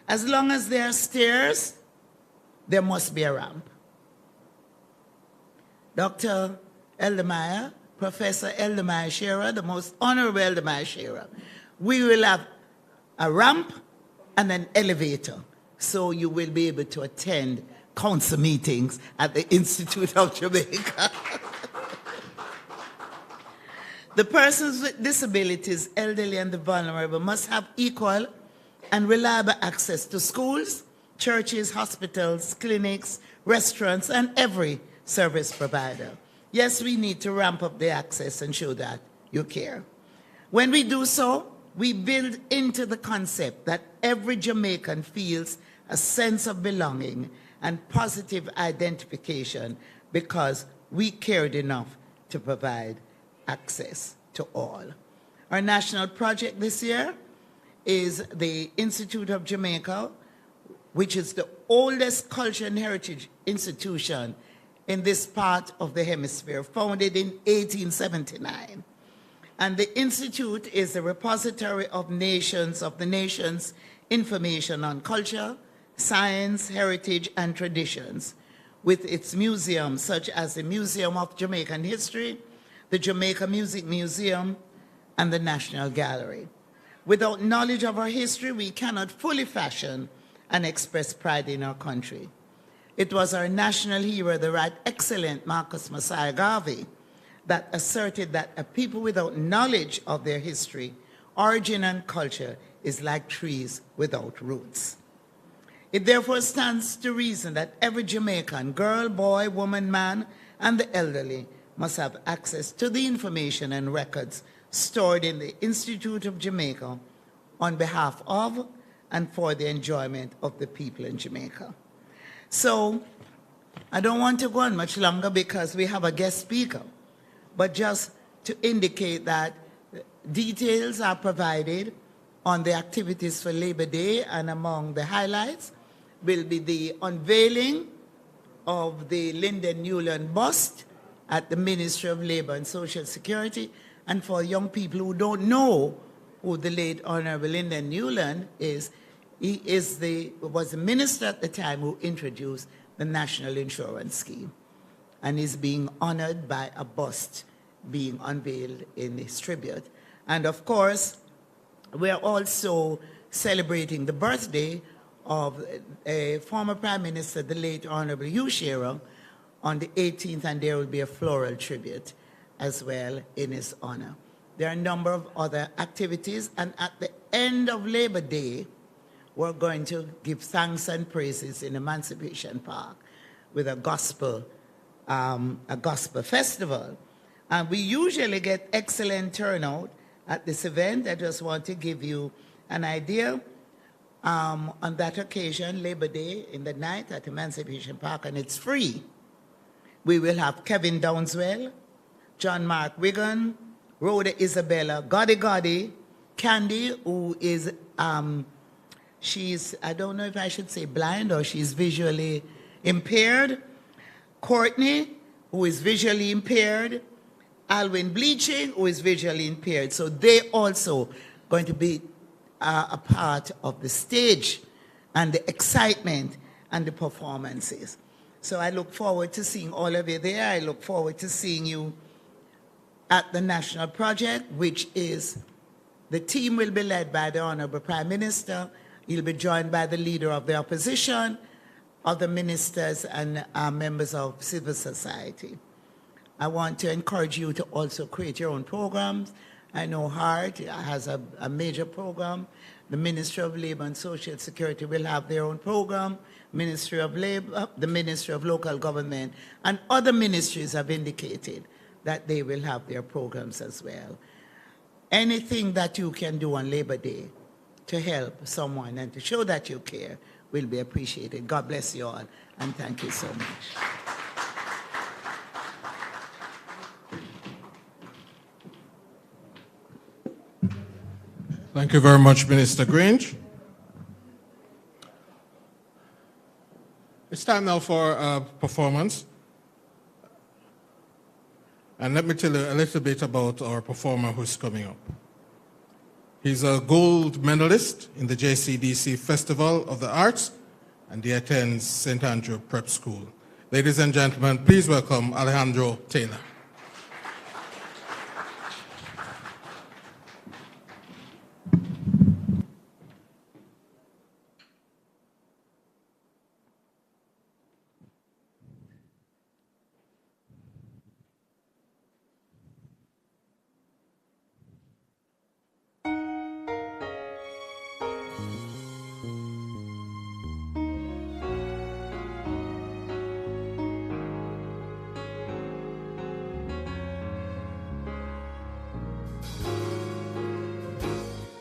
As long as there are stairs, there must be a ramp. Dr. Eldermeyer, Professor Eldermeyer Shera, the most honorable Eldermeyer Shera, we will have a ramp and an elevator, so you will be able to attend council meetings at the Institute of Jamaica. The persons with disabilities, elderly and the vulnerable, must have equal and reliable access to schools, churches, hospitals, clinics, restaurants, and every service provider. Yes, we need to ramp up the access and show that you care. When we do so, we build into the concept that every Jamaican feels a sense of belonging and positive identification because we cared enough to provide access to all. Our national project this year is the Institute of Jamaica, which is the oldest culture and heritage institution in this part of the hemisphere, founded in 1879. And the Institute is the repository of the nation's information on culture, science, heritage, and traditions, with its museums such as the Museum of Jamaican History, the Jamaica Music Museum, and the National Gallery. Without knowledge of our history, we cannot fully fashion and express pride in our country. It was our national hero, the right excellent Marcus Messiah Garvey, that asserted that a people without knowledge of their history, origin, and culture is like trees without roots. It therefore stands to reason that every Jamaican, girl, boy, woman, man, and the elderly must have access to the information and records stored in the Institute of Jamaica on behalf of and for the enjoyment of the people in Jamaica. So I don't want to go on much longer because we have a guest speaker, but just to indicate that details are provided on the activities for Labor Day, and among the highlights will be the unveiling of the Lyndon Newland bust at the Ministry of Labor and Social Security. And for young people who don't know who the late Honorable Lyndon Newland is, he was the minister at the time who introduced the National Insurance Scheme, and is being honored by a bust being unveiled in his tribute. And of course, we're also celebrating the birthday of a former Prime Minister, the late Honorable Shera, on the 18th, and there will be a floral tribute as well in his honor. There are a number of other activities, and at the end of Labor Day, we're going to give thanks and praises in Emancipation Park with a gospel festival. And we usually get excellent turnout at this event. I just want to give you an idea. On that occasion, Labor Day, in the night at Emancipation Park, and it's free. We will have Kevin Downswell, John Mark Wigan, Rhoda Isabella, Gotti, Candy, who is, she's, I don't know if I should say blind or she's visually impaired, Courtney, who is visually impaired, Alwyn Bleaching, who is visually impaired. So they also going to be a part of the stage and the excitement and the performances. So I look forward to seeing all of you there. I look forward to seeing you at the National Project, which is, the team will be led by the Honorable Prime Minister. He'll be joined by the Leader of the Opposition, other ministers, and members of civil society. I want to encourage you to also create your own programs. I know HEART has a major program. The Ministry of Labor and Social Security will have their own program. Ministry of Labor, the Ministry of Local Government, and other ministries have indicated that they will have their programs as well. Anything that you can do on Labor Day to help someone and to show that you care will be appreciated. God bless you all, and thank you so much. Thank you very much, Minister Grange. It's time now for a performance. And let me tell you a little bit about our performer who's coming up. He's a gold medalist in the JCDC Festival of the Arts, and he attends St. Andrew Prep School. Ladies and gentlemen, please welcome Alejandro Taylor.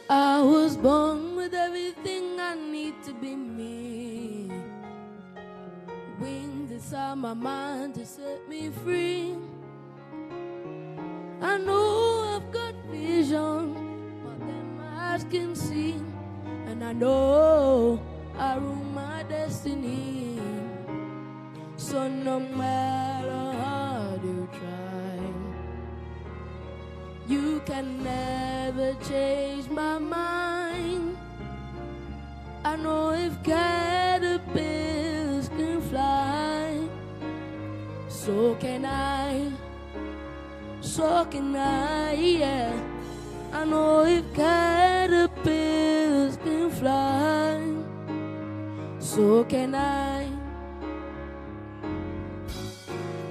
I was born with everything I need to be me. Wings inside my mind to set me free. I know I've got vision, more than my eyes can see. And I know I rule my destiny. So no matter how you try, you can never change my mind. I know if caterpillars can fly, so can I, yeah. I know if caterpillars can fly, so can I.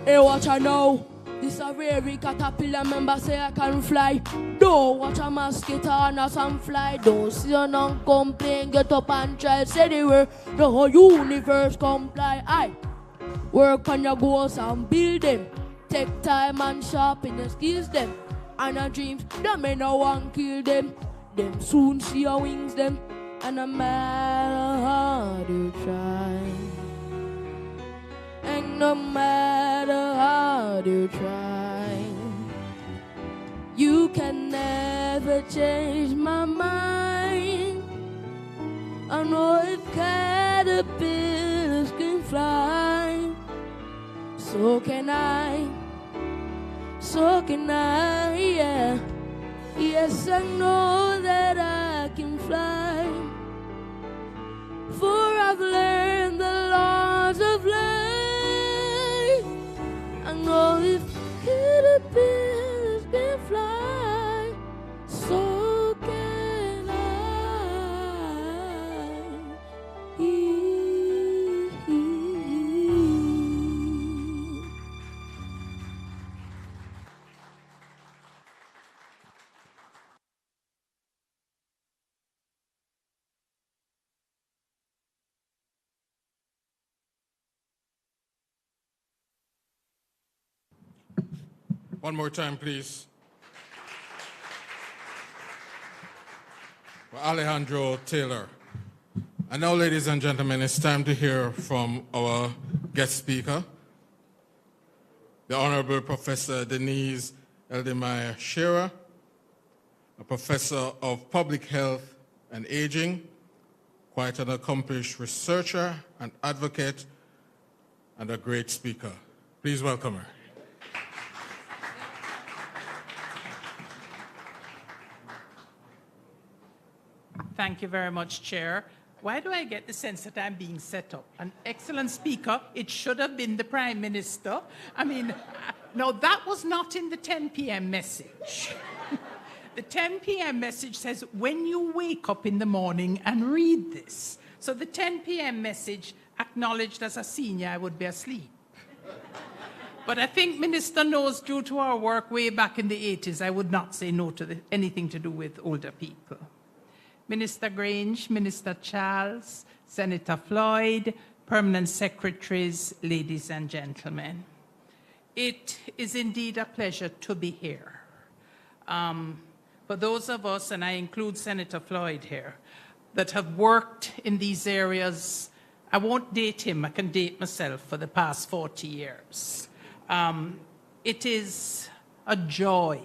Hey, watch I know. This a rare caterpillar member say I can fly. Don't watch a mosquito and a sunfly. Don't see a non-complain, get up and try. Say the word, the whole universe comply. I work on your goals and build them. Take time and sharpen your skills them. And your dreams, that may no one kill them. Them soon see your wings them. And no matter how you try, and no matter how you try, you can never change my mind. I know if caterpillars can fly, so can I, yeah. Yes, I know that I can fly, for I've learned the laws of life. I know if caterpillars can fly, so can I. One more time, please. For Alejandro Taylor. And now, ladies and gentlemen, it's time to hear from our guest speaker, the Honorable Professor Denise Eldemire Shera, a professor of public health and aging, quite an accomplished researcher and advocate, and a great speaker. Please welcome her. Thank you very much, Chair. Why do I get the sense that I'm being set up? An excellent speaker. It should have been the Prime Minister. I mean, no, that was not in the 10 p.m. message. The 10 p.m. message says, when you wake up in the morning and read this. So the 10 p.m. message acknowledged as a senior I would be asleep. But I think Minister knows, due to our work way back in the 80s, I would not say no to anything to do with older people. Minister Grange, Minister Charles, Senator Floyd, permanent secretaries, ladies and gentlemen. It is indeed a pleasure to be here. For those of us, and I include Senator Floyd here, that have worked in these areas, I won't date him, I can date myself, for the past 40 years. It is a joy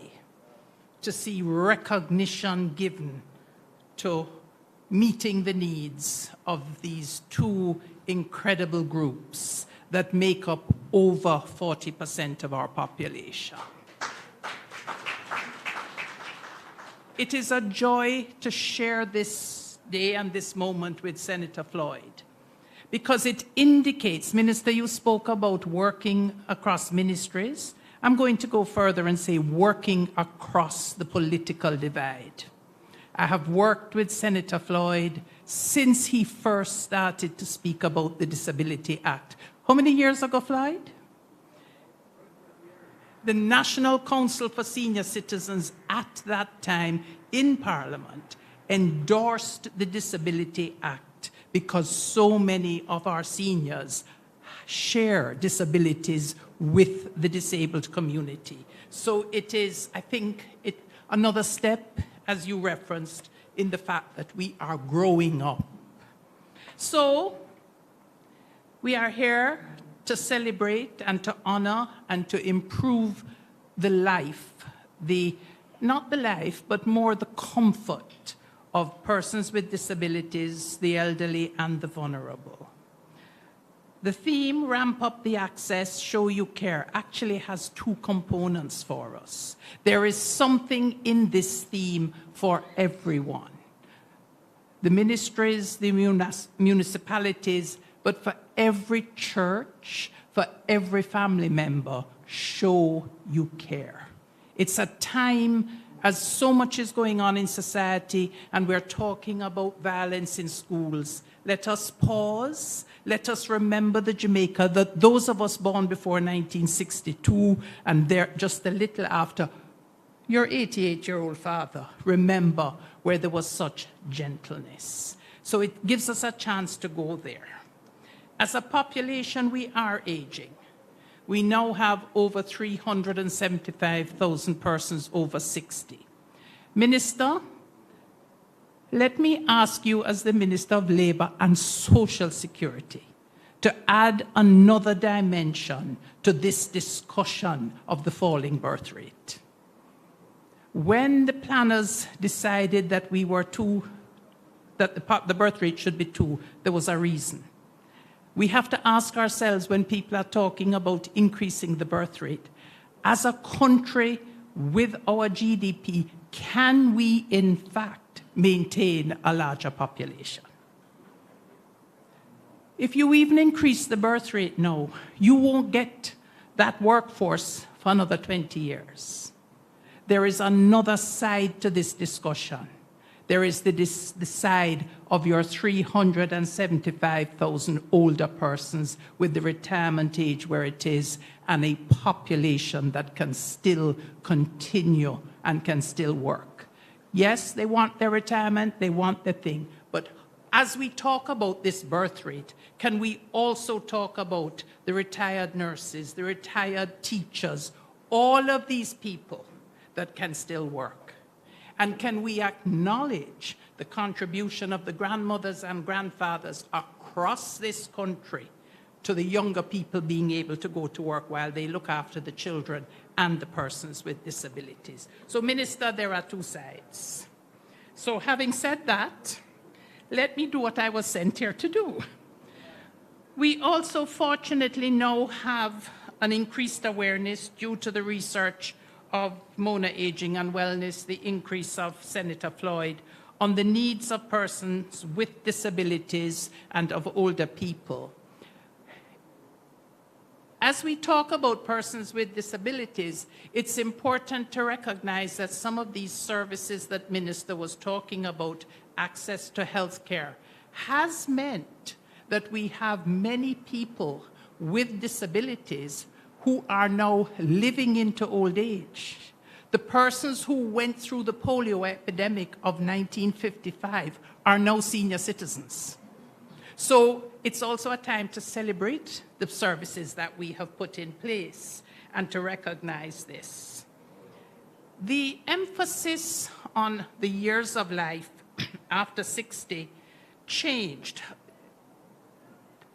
to see recognition given to meeting the needs of these two incredible groups that make up over 40% of our population. It is a joy to share this day and this moment with Senator Floyd, because it indicates, Minister, you spoke about working across ministries. I'm going to go further and say working across the political divide. I have worked with Senator Floyd since he first started to speak about the Disability Act. How many years ago, Floyd? The National Council for Senior Citizens at that time in Parliament endorsed the Disability Act because so many of our seniors share disabilities with the disabled community. So it is, I think, another step, as you referenced, in the fact that we are growing up. So we are here to celebrate and to honor and to improve the life, not the life, but more the comfort of persons with disabilities, the elderly and the vulnerable. The theme, Ramp Up the Access, Show You Care, actually has two components for us. There is something in this theme for everyone. The ministries, the municipalities, but for every church, for every family member, show you care. It's a time, as so much is going on in society, and we're talking about violence in schools. Let us pause. Let us remember the Jamaica, that those of us born before 1962 and there just a little after, your 88-year-old father, remember where there was such gentleness. So it gives us a chance to go there. As a population, we are aging. We now have over 375,000 persons over 60. Minister, let me ask you, as the Minister of Labour and Social Security, to add another dimension to this discussion of the falling birth rate. When the planners decided that the birth rate should be 2, there was a reason. We have to ask ourselves, when people are talking about increasing the birth rate, as a country with our GDP, can we in fact maintain a larger population? If you even increase the birth rate now, you won't get that workforce for another 20 years. There is another side to this discussion. There is the side of your 375,000 older persons with the retirement age where it is, and a population that can still continue and can still work. Yes, they want their retirement, they want the thing, but as we talk about this birth rate, can we also talk about the retired nurses, the retired teachers, all of these people that can still work? And can we acknowledge the contribution of the grandmothers and grandfathers across this country to the younger people being able to go to work while they look after the children and the persons with disabilities? So, Minister, there are two sides. So having said that, let me do what I was sent here to do. We also fortunately now have an increased awareness due to the research of Mona Aging and Wellness, the increase of Senator Floyd, on the needs of persons with disabilities and of older people. As we talk about persons with disabilities, it's important to recognize that some of these services that Minister was talking about, access to health care, has meant that we have many people with disabilities who are now living into old age. The persons who went through the polio epidemic of 1955 are now senior citizens. So it's also a time to celebrate the services that we have put in place and to recognize this. The emphasis on the years of life after 60 changed.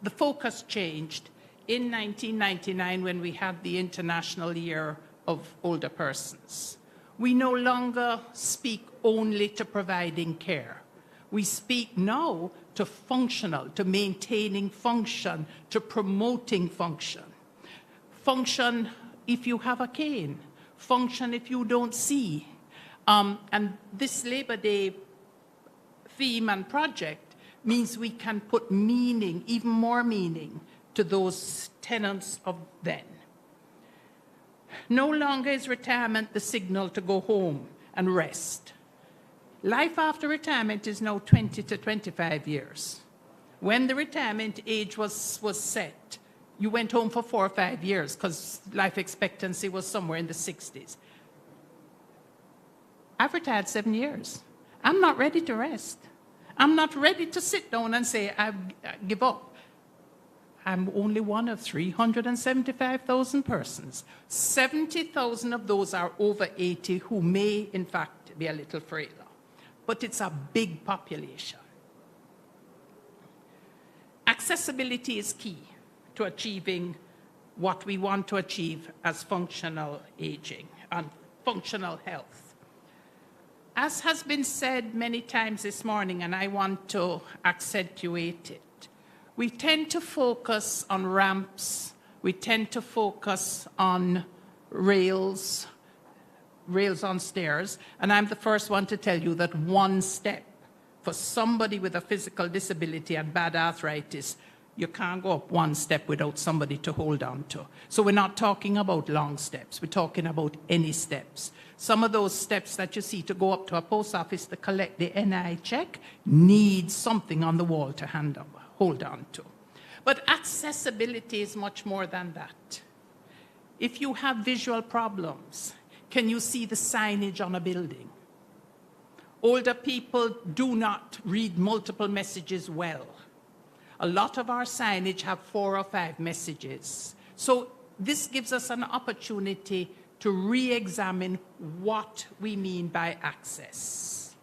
The focus changed in 1999 when we had the International Year of Older Persons. We no longer speak only to providing care. We speak now to functional, to maintaining function, to promoting function. Function if you have a cane. Function if you don't see. And this Labor Day theme and project means we can put meaning, even more meaning, to those tenets of then. No longer is retirement the signal to go home and rest. Life after retirement is now 20 to 25 years. When the retirement age was set, you went home for 4 or 5 years because life expectancy was somewhere in the 60s. I've retired 7 years. I'm not ready to rest. I'm not ready to sit down and say, I give up. I'm only one of 375,000 persons. 70,000 of those are over 80 who may, in fact, be a little frailer. But it's a big population. Accessibility is key to achieving what we want to achieve as functional aging and functional health. As has been said many times this morning, and I want to accentuate it, we tend to focus on ramps, we tend to focus on rails on stairs, and I'm the first one to tell you that one step for somebody with a physical disability and bad arthritis, you can't go up one step without somebody to hold on to. So we're not talking about long steps, we're talking about any steps. Some of those steps that you see to go up to a post office to collect the NI check need something on the wall to hold on to. But accessibility is much more than that. If you have visual problems, can you see the signage on a building? Older people do not read multiple messages well. A lot of our signage have 4 or 5 messages. So this gives us an opportunity to re-examine what we mean by access.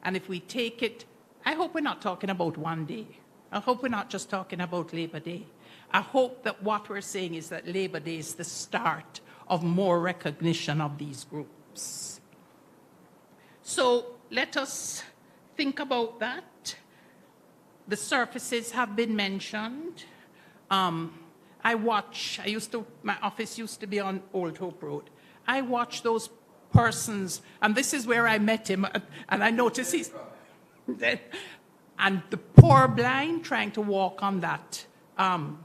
And if we take it, I hope we're not talking about one day. I hope we're not just talking about Labor Day. I hope that what we're saying is that Labor Day is the start of more recognition of these groups. So let us think about that. The surfaces have been mentioned. My office used to be on Old Hope Road. I watch those persons, and this is where I met him, and I noticed he's... And the poor blind trying to walk on that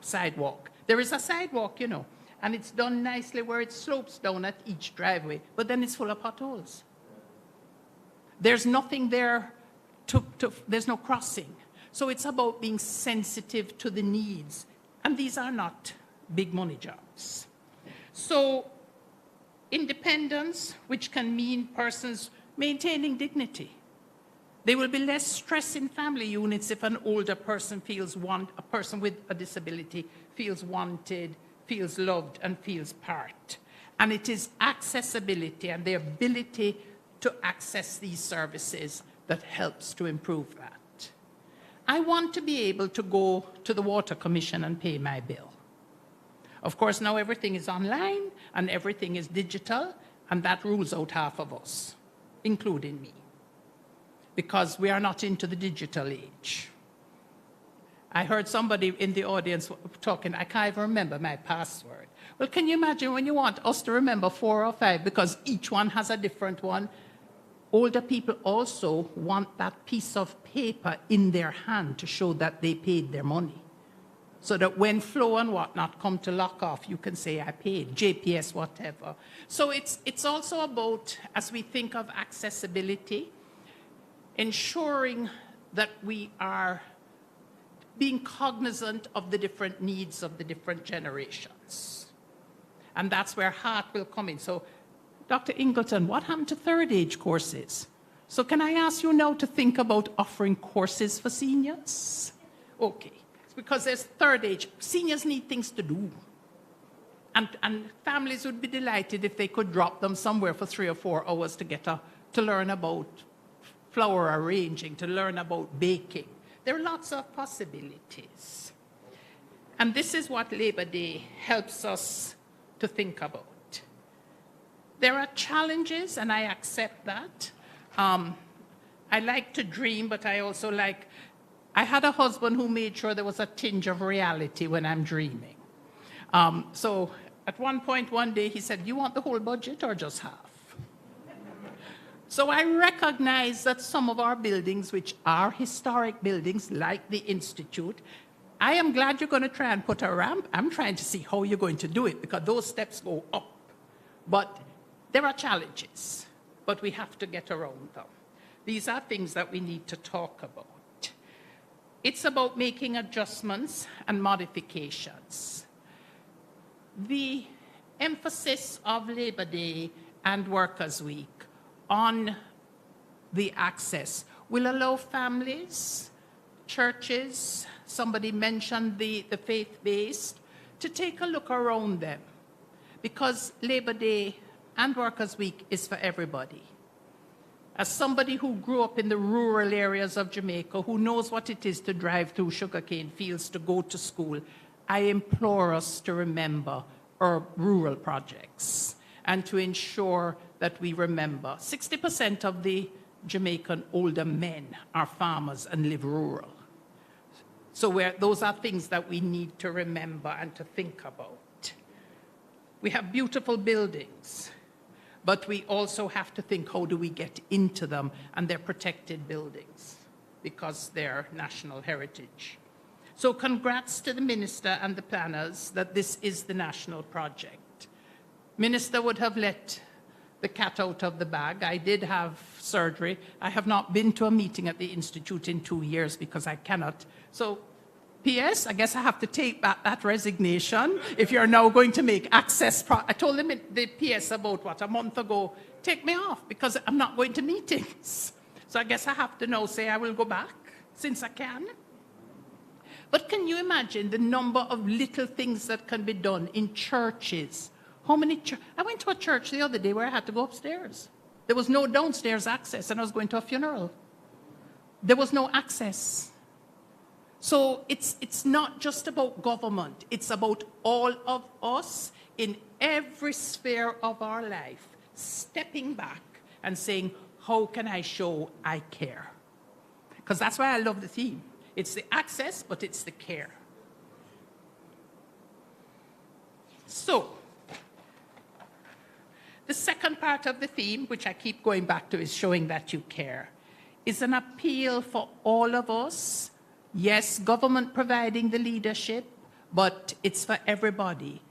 sidewalk. There is a sidewalk, you know, and it's done nicely where it slopes down at each driveway, but then it's full of potholes. There's nothing there, there's no crossing. So it's about being sensitive to the needs, and these are not big money jobs. So independence, which can mean persons maintaining dignity. There will be less stress in family units if an older person a person with a disability feels wanted, feels loved, and feels part. And it is accessibility and the ability to access these services that helps to improve that. I want to be able to go to the Water Commission and pay my bill. Of course, now everything is online and everything is digital, and that rules out half of us, including me, because we are not into the digital age. I heard somebody in the audience talking, I can't even remember my password. Well, can you imagine when you want us to remember 4 or 5, because each one has a different one? Older people also want that piece of paper in their hand to show that they paid their money. So that when flow and whatnot come to lock off, you can say, I paid, JPS, whatever. So it's also about, as we think of accessibility, ensuring that we are being cognizant of the different needs of the different generations. And that's where heart will come in. So, Dr. Ingleton, what happened to third age courses? So can I ask you now to think about offering courses for seniors? Okay, it's because there's third age. Seniors need things to do. And families would be delighted if they could drop them somewhere for 3 or 4 hours to get to learn about flower arranging, to learn about baking. There are lots of possibilities. And this is what Labor Day helps us to think about. There are challenges, and I accept that. I like to dream, but I also like, I had a husband who made sure there was a tinge of reality when I'm dreaming. So at one point, one day, he said, you want the whole budget or just half? So I recognize that some of our buildings, which are historic buildings, like the Institute, I am glad you're going to try and put a ramp. I'm trying to see how you're going to do it, because those steps go up. But there are challenges, but we have to get around them. These are things that we need to talk about. It's about making adjustments and modifications. The emphasis of Labor Day and Workers' Week on the access will allow families, churches, somebody mentioned the faith-based, to take a look around them, because Labor Day and Workers' Week is for everybody. As somebody who grew up in the rural areas of Jamaica, who knows what it is to drive through sugarcane fields to go to school, I implore us to remember our rural projects and to ensure that we remember 60% of the Jamaican older men are farmers and live rural. So those are things that we need to remember and to think about. We have beautiful buildings, but we also have to think, how do we get into them? And they're protected buildings because they're national heritage. So congrats to the minister and the planners that this is the national project. Minister would have let the cat out of the bag. I did have surgery. I have not been to a meeting at the Institute in 2 years because I cannot. So, P.S., I guess I have to take back that resignation if you're now going to make access. I told them the P.S. about, a month ago, take me off because I'm not going to meetings. So I guess I have to now say I will go back since I can. But can you imagine the number of little things that can be done in churches? How many I went to a church the other day where I had to go upstairs. There was no downstairs access, and I was going to a funeral. There was no access. So it's not just about government. It's about all of us in every sphere of our life, stepping back and saying, how can I show I care? Because that's why I love the theme. It's the access, but it's the care. So, the second part of the theme, which I keep going back to, is showing that you care, is an appeal for all of us. Yes, government providing the leadership, but it's for everybody.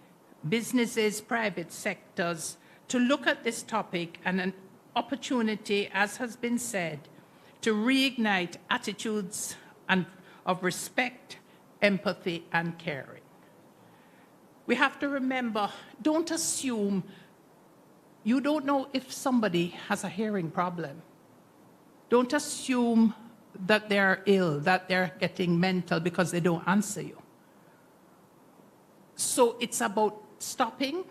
Businesses, private sectors, to look at this topic and an opportunity, as has been said, to reignite attitudes of respect, empathy, and caring. We have to remember, don't assume. You don't know if somebody has a hearing problem. Don't assume that they're ill, that they're getting mental because they don't answer you. So it's about stopping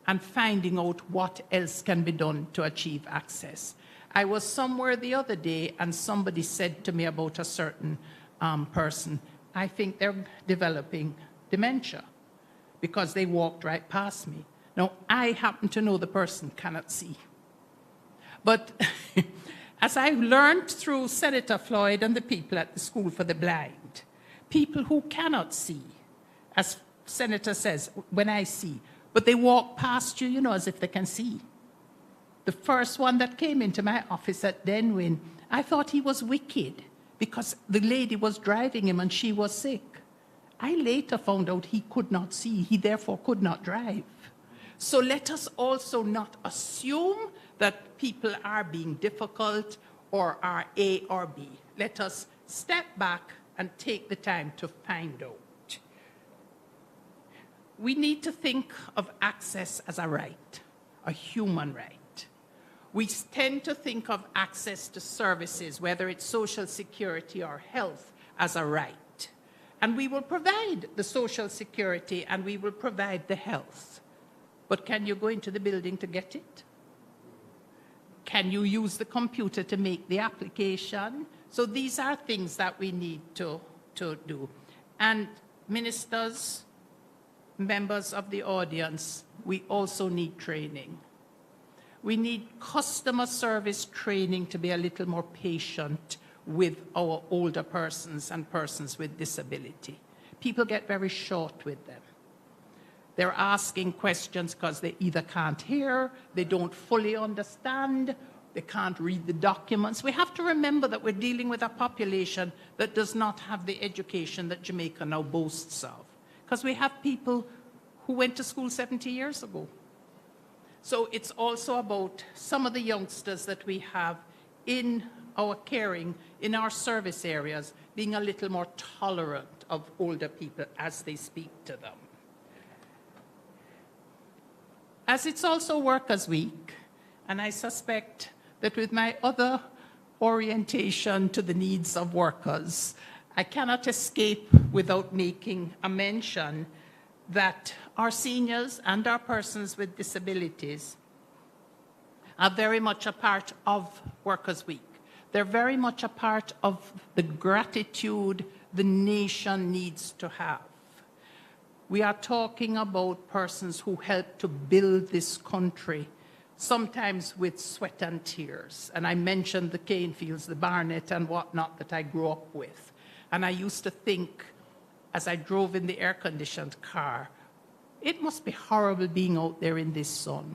and finding out what else can be done to achieve access. I was somewhere the other day and somebody said to me about a certain person, I think they're developing dementia because they walked right past me. Now, I happen to know the person cannot see. But as I learned through Senator Floyd and the people at the School for the Blind, people who cannot see, as Senator says, when I see, but they walk past you, you know, as if they can see. The first one that came into my office at Denwin, I thought he was wicked because the lady was driving him and she was sick. I later found out he could not see, he therefore could not drive. So let us also not assume that people are being difficult or are A or B. Let us step back and take the time to find out. We need to think of access as a right, a human right. We tend to think of access to services, whether it's social security or health, as a right. And we will provide the social security and we will provide the health. But can you go into the building to get it? Can you use the computer to make the application? So these are things that we need to do. And ministers, members of the audience, we also need training. We need customer service training to be a little more patient with our older persons and persons with disability. People get very short with them. They're asking questions because they either can't hear, they don't fully understand, they can't read the documents. We have to remember that we're dealing with a population that does not have the education that Jamaica now boasts of. Because we have people who went to school 70 years ago. So it's also about some of the youngsters that we have in our caring, in our service areas, being a little more tolerant of older people as they speak to them. As it's also Workers' Week, and I suspect that with my other orientation to the needs of workers, I cannot escape without making a mention that our seniors and our persons with disabilities are very much a part of Workers' Week. They're very much a part of the gratitude the nation needs to have. We are talking about persons who helped to build this country, sometimes with sweat and tears. And I mentioned the cane fields, the Barnet and whatnot that I grew up with. And I used to think, as I drove in the air-conditioned car, it must be horrible being out there in this sun.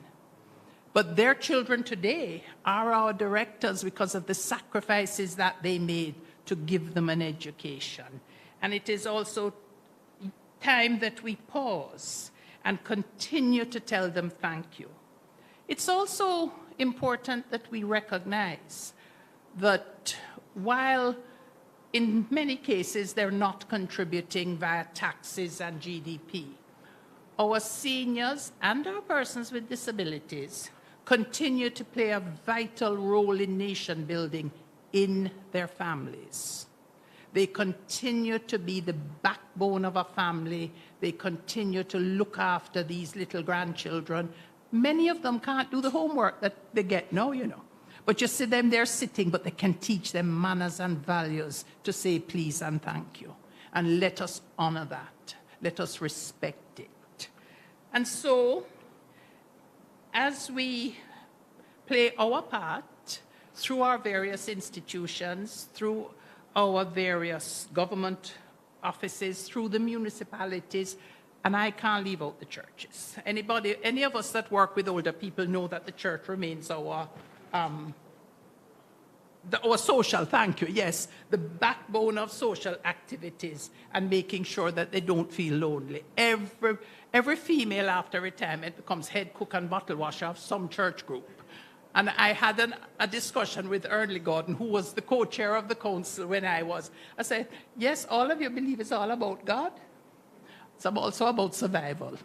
But their children today are our directors because of the sacrifices that they made to give them an education. And it is also time that we pause and continue to tell them thank you. It's also important that we recognize that while in many cases they're not contributing via taxes and GDP, our seniors and our persons with disabilities continue to play a vital role in nation building in their families. They continue to be the backbone of a family. They continue to look after these little grandchildren. Many of them can't do the homework that they get now, you know. But you see them there sitting, but they can teach them manners and values to say please and thank you. And let us honor that. Let us respect it. And so, as we play our part through our various institutions, through our various government offices, through the municipalities, and I can't leave out the churches. Any of us that work with older people know that the church remains our social, thank you, yes, the backbone of social activities and making sure that they don't feel lonely. Every female after retirement becomes head cook and bottle washer of some church group. And I had a discussion with Early Gordon, who was the co-chair of the council when I was. I said, yes, all of you believe it's all about God. It's also about survival.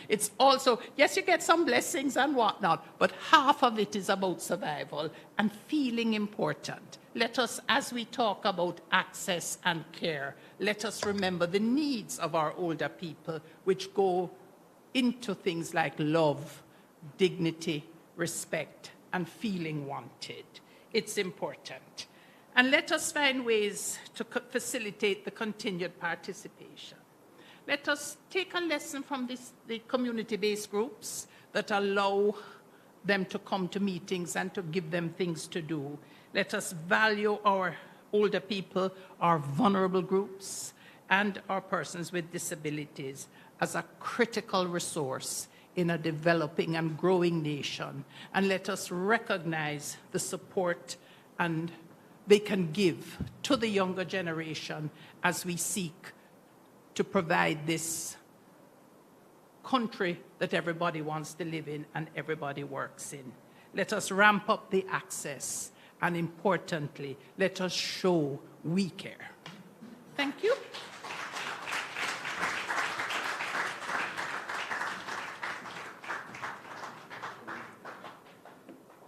It's also, yes, you get some blessings and whatnot, but half of it is about survival and feeling important. Let us, as we talk about access and care, let us remember the needs of our older people, which go into things like love, dignity, respect, and feeling wanted. It's important. And let us find ways to facilitate the continued participation. Let us take a lesson from the community-based groups that allow them to come to meetings and to give them things to do. Let us value our older people, our vulnerable groups, and our persons with disabilities as a critical resource in a developing and growing nation. And let us recognize the support and they can give to the younger generation as we seek to provide this country that everybody wants to live in and everybody works in. Let us ramp up the access, and importantly, let us show we care. Thank you.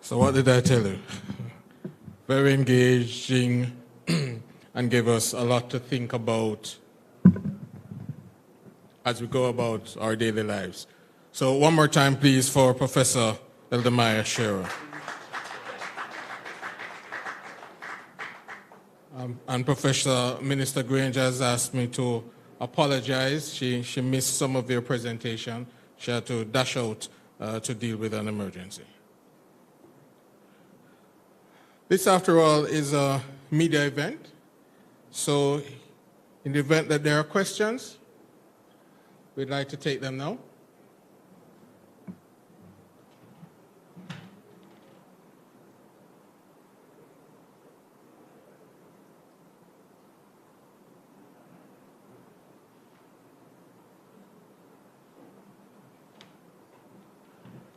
So what did I tell you? Very engaging and gave us a lot to think about as we go about our daily lives. So one more time, please, for Professor Shera. And Professor Minister Grange has asked me to apologize. She missed some of your presentation. She had to dash out to deal with an emergency. This, after all, is a media event. So in the event that there are questions, we'd like to take them now.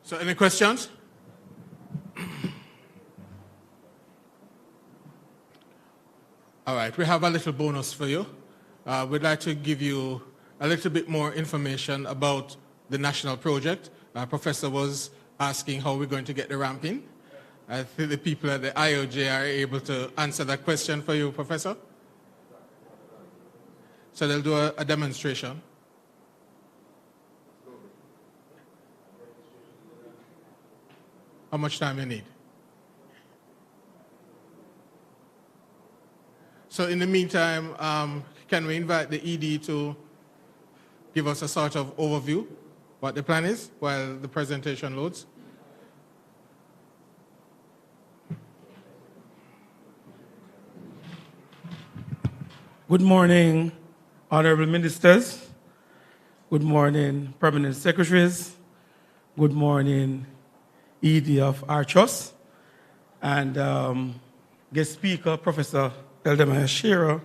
So any questions? All right, we have a little bonus for you. We'd like to give you a little bit more information about the national project. Professor was asking how we're going to get the ramp in. I think the people at the IOJ are able to answer that question for you, Professor. So they'll do a demonstration. How much time you need? So in the meantime, can we invite the ED to give us a sort of overview what the plan is while the presentation loads? Good morning, honorable ministers. Good morning, permanent secretaries. Good morning, ED of our trust. And guest speaker, Professor Shera,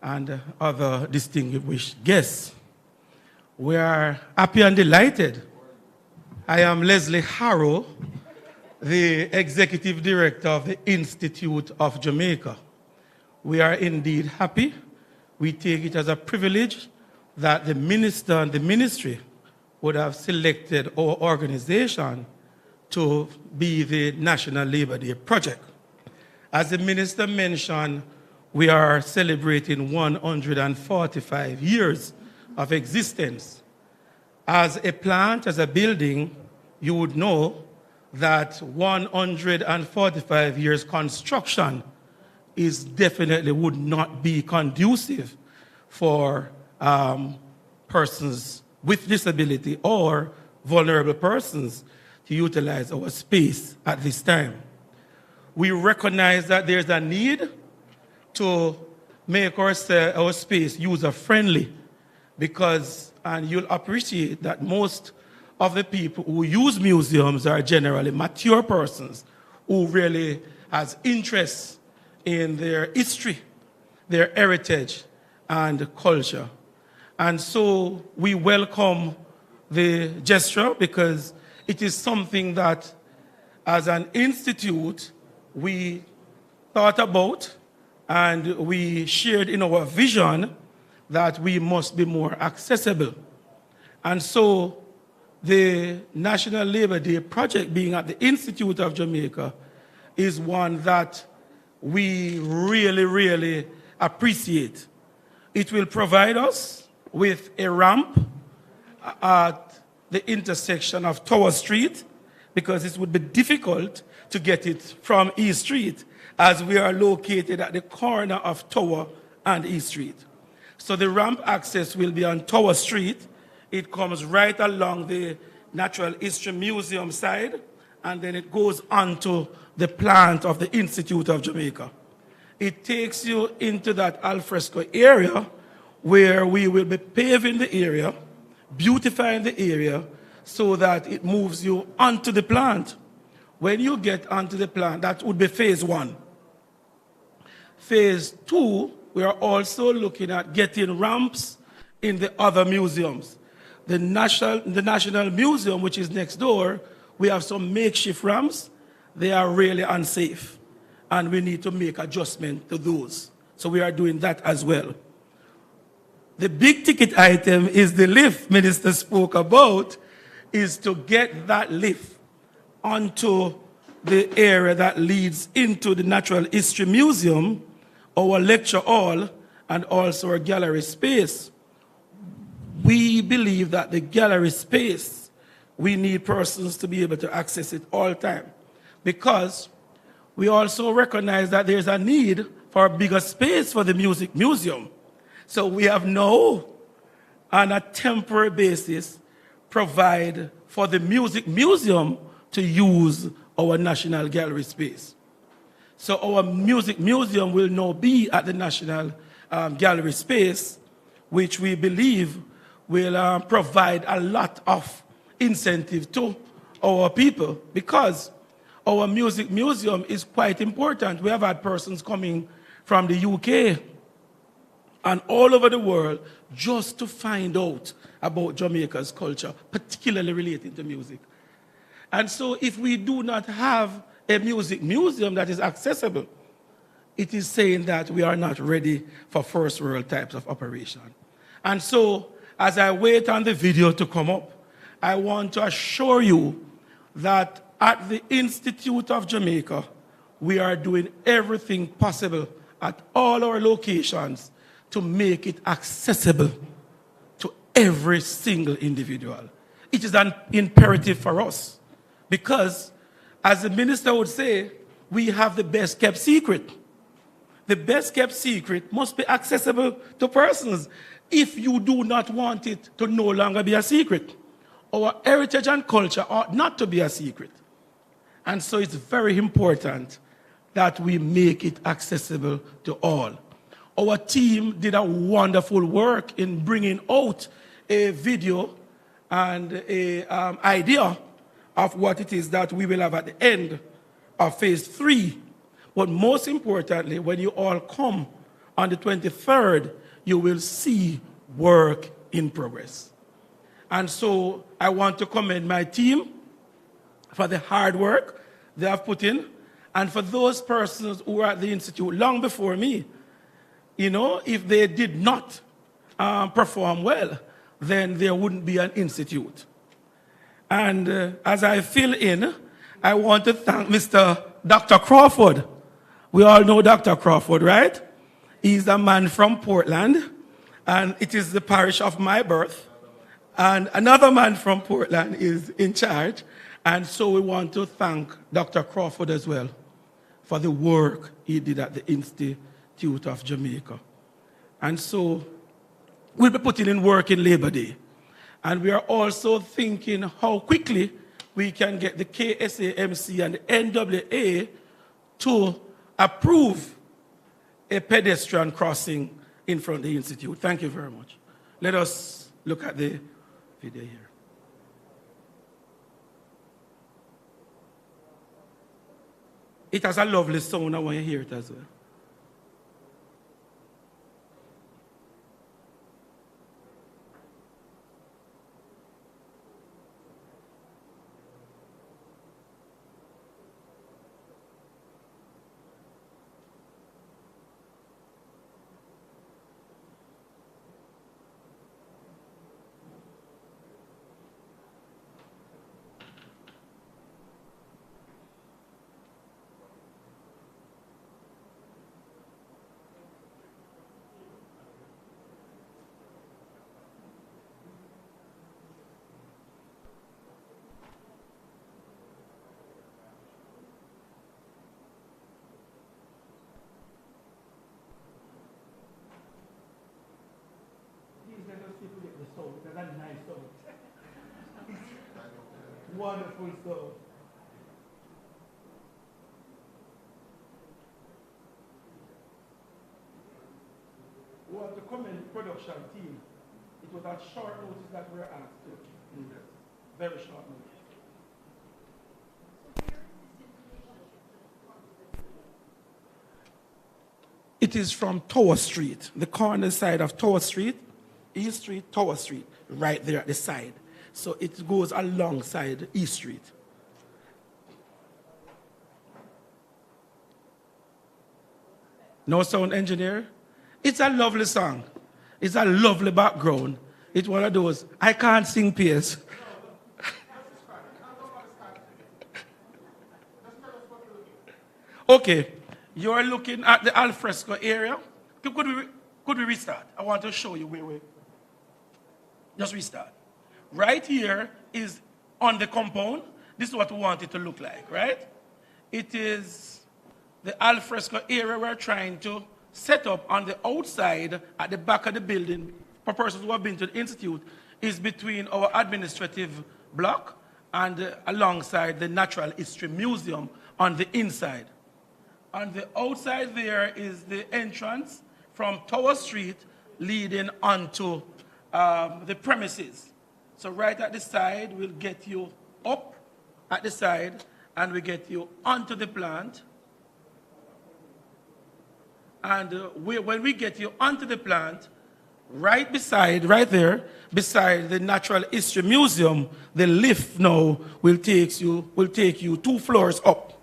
and other distinguished guests. We are happy and delighted. I am Leslie Harrow, the Executive Director of the Institute of Jamaica. We are indeed happy. We take it as a privilege that the minister and the ministry would have selected our organization to be the National Labor Day Project. As the minister mentioned, we are celebrating 145 years of existence. As a plant, as a building, you would know that 145 years construction is definitely would not be conducive for persons with disability or vulnerable persons to utilize our space at this time. We recognize that there's a need to make our space user-friendly because, and you'll appreciate that most of the people who use museums are generally mature persons who really has interest in their history, their heritage, and culture. And so we welcome the gesture because it is something that, as an institute, we thought about and we shared in our vision that we must be more accessible. And so the National Labor Day Project, being at the Institute of Jamaica, is one that we really, really appreciate. It will provide us with a ramp at the intersection of Tower Street, because it would be difficult to get it from East Street, as we are located at the corner of Tower and East Street. So the ramp access will be on Tower Street. It comes right along the Natural History Museum side, and then it goes onto the plant of the Institute of Jamaica. It takes you into that alfresco area where we will be paving the area, beautifying the area, so that it moves you onto the plant. When you get onto the plant, that would be phase 1. Phase 2, we are also looking at getting ramps in the other museums. The National Museum, which is next door, we have some makeshift ramps. They are really unsafe, and we need to make adjustment to those. So we are doing that as well. The big ticket item is the lift Minister spoke about, is to get that lift onto the area that leads into the Natural History Museum, our lecture hall, and also our gallery space. We believe that the gallery space, we need persons to be able to access it all the time, because we also recognize that there's a need for a bigger space for the music museum. So we have now, on a temporary basis, provide for the music museum to use our National Gallery space. So our music museum will now be at the National Gallery space, which we believe will provide a lot of incentive to our people, because our music museum is quite important. We have had persons coming from the UK and all over the world just to find out about Jamaica's culture, particularly relating to music. And so if we do not have a music museum that is accessible, it is saying that we are not ready for first world types of operation. And so as I wait on the video to come up, I want to assure you that at the Institute of Jamaica, we are doing everything possible at all our locations to make it accessible to every single individual. It is an imperative for us because, as the minister would say, we have the best kept secret. The best kept secret must be accessible to persons if you do not want it to no longer be a secret. Our heritage and culture ought not to be a secret. And so it's very important that we make it accessible to all. Our team did a wonderful work in bringing out a video and an idea of what it is that we will have at the end of phase 3. But most importantly, when you all come on the 23rd, you will see work in progress. And so I want to commend my team for the hard work they have put in, and for those persons who were at the Institute long before me. You know, if they did not perform well, then there wouldn't be an institute. And as I fill in, I want to thank Mr. Dr. Crawford. We all know Dr. Crawford, right? He's a man from Portland, and it is the parish of my birth. And another man from Portland is in charge. And so we want to thank Dr. Crawford as well for the work he did at the Institute of Jamaica. And so we'll be putting in work in Labor Day. And we are also thinking how quickly we can get the KSAMC and the NWA to approve a pedestrian crossing in front of the Institute. Thank you very much. Let us look at the video here. It has a lovely sound. I want you to hear it as well. wonderful stuff. We want to commend the production team. It was at short notice that we were asked to do this. Very short notice. It is from Tower Street, the corner side of Tower Street, East Street, Tower Street, right there at the side. So it goes alongside East Street. No sound engineer? It's a lovely song. It's a lovely background. It's one of those, I can't sing PS. Okay, you're looking at the alfresco area. Could we restart? I want to show you where we... Just restart. Right here is on the compound. This is what we want it to look like, right? It is the alfresco area we're trying to set up on the outside at the back of the building for persons who have been to the institute is between our administrative block and alongside the Natural History Museum on the inside. On the outside there is the entrance from Tower Street leading onto the premises. So right at the side, we'll get you up at the side and we get you onto the plant. And when we get you onto the plant, right there, beside the Natural History Museum, the lift now will take you 2 floors up.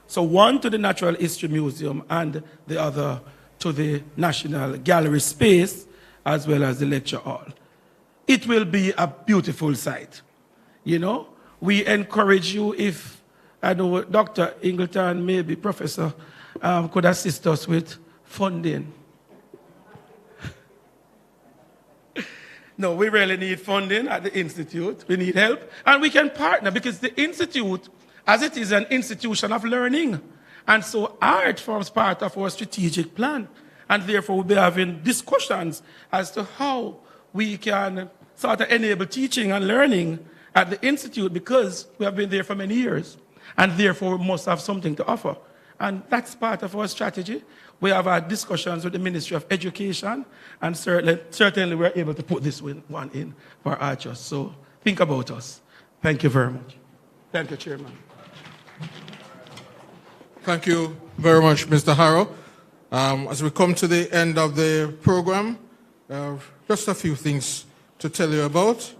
So one to the Natural History Museum and the other to the National Gallery space, as well as the lecture hall. It will be a beautiful site. You know, we encourage you, if I know Dr. Ingleton, maybe Professor, could assist us with funding. No, we really need funding at the Institute. We need help. And we can partner because the Institute, as it is an institution of learning, and so art forms part of our strategic plan. And therefore, we'll be having discussions as to how we can sort of enable teaching and learning at the Institute because we have been there for many years. And therefore, we must have something to offer. And that's part of our strategy. We have our discussions with the Ministry of Education, and certainly we're able to put this one in for our trust. So think about us. Thank you very much. Thank you, Chairman. Thank you very much, Mr. Harrow. As we come to the end of the program, just a few things to tell you about.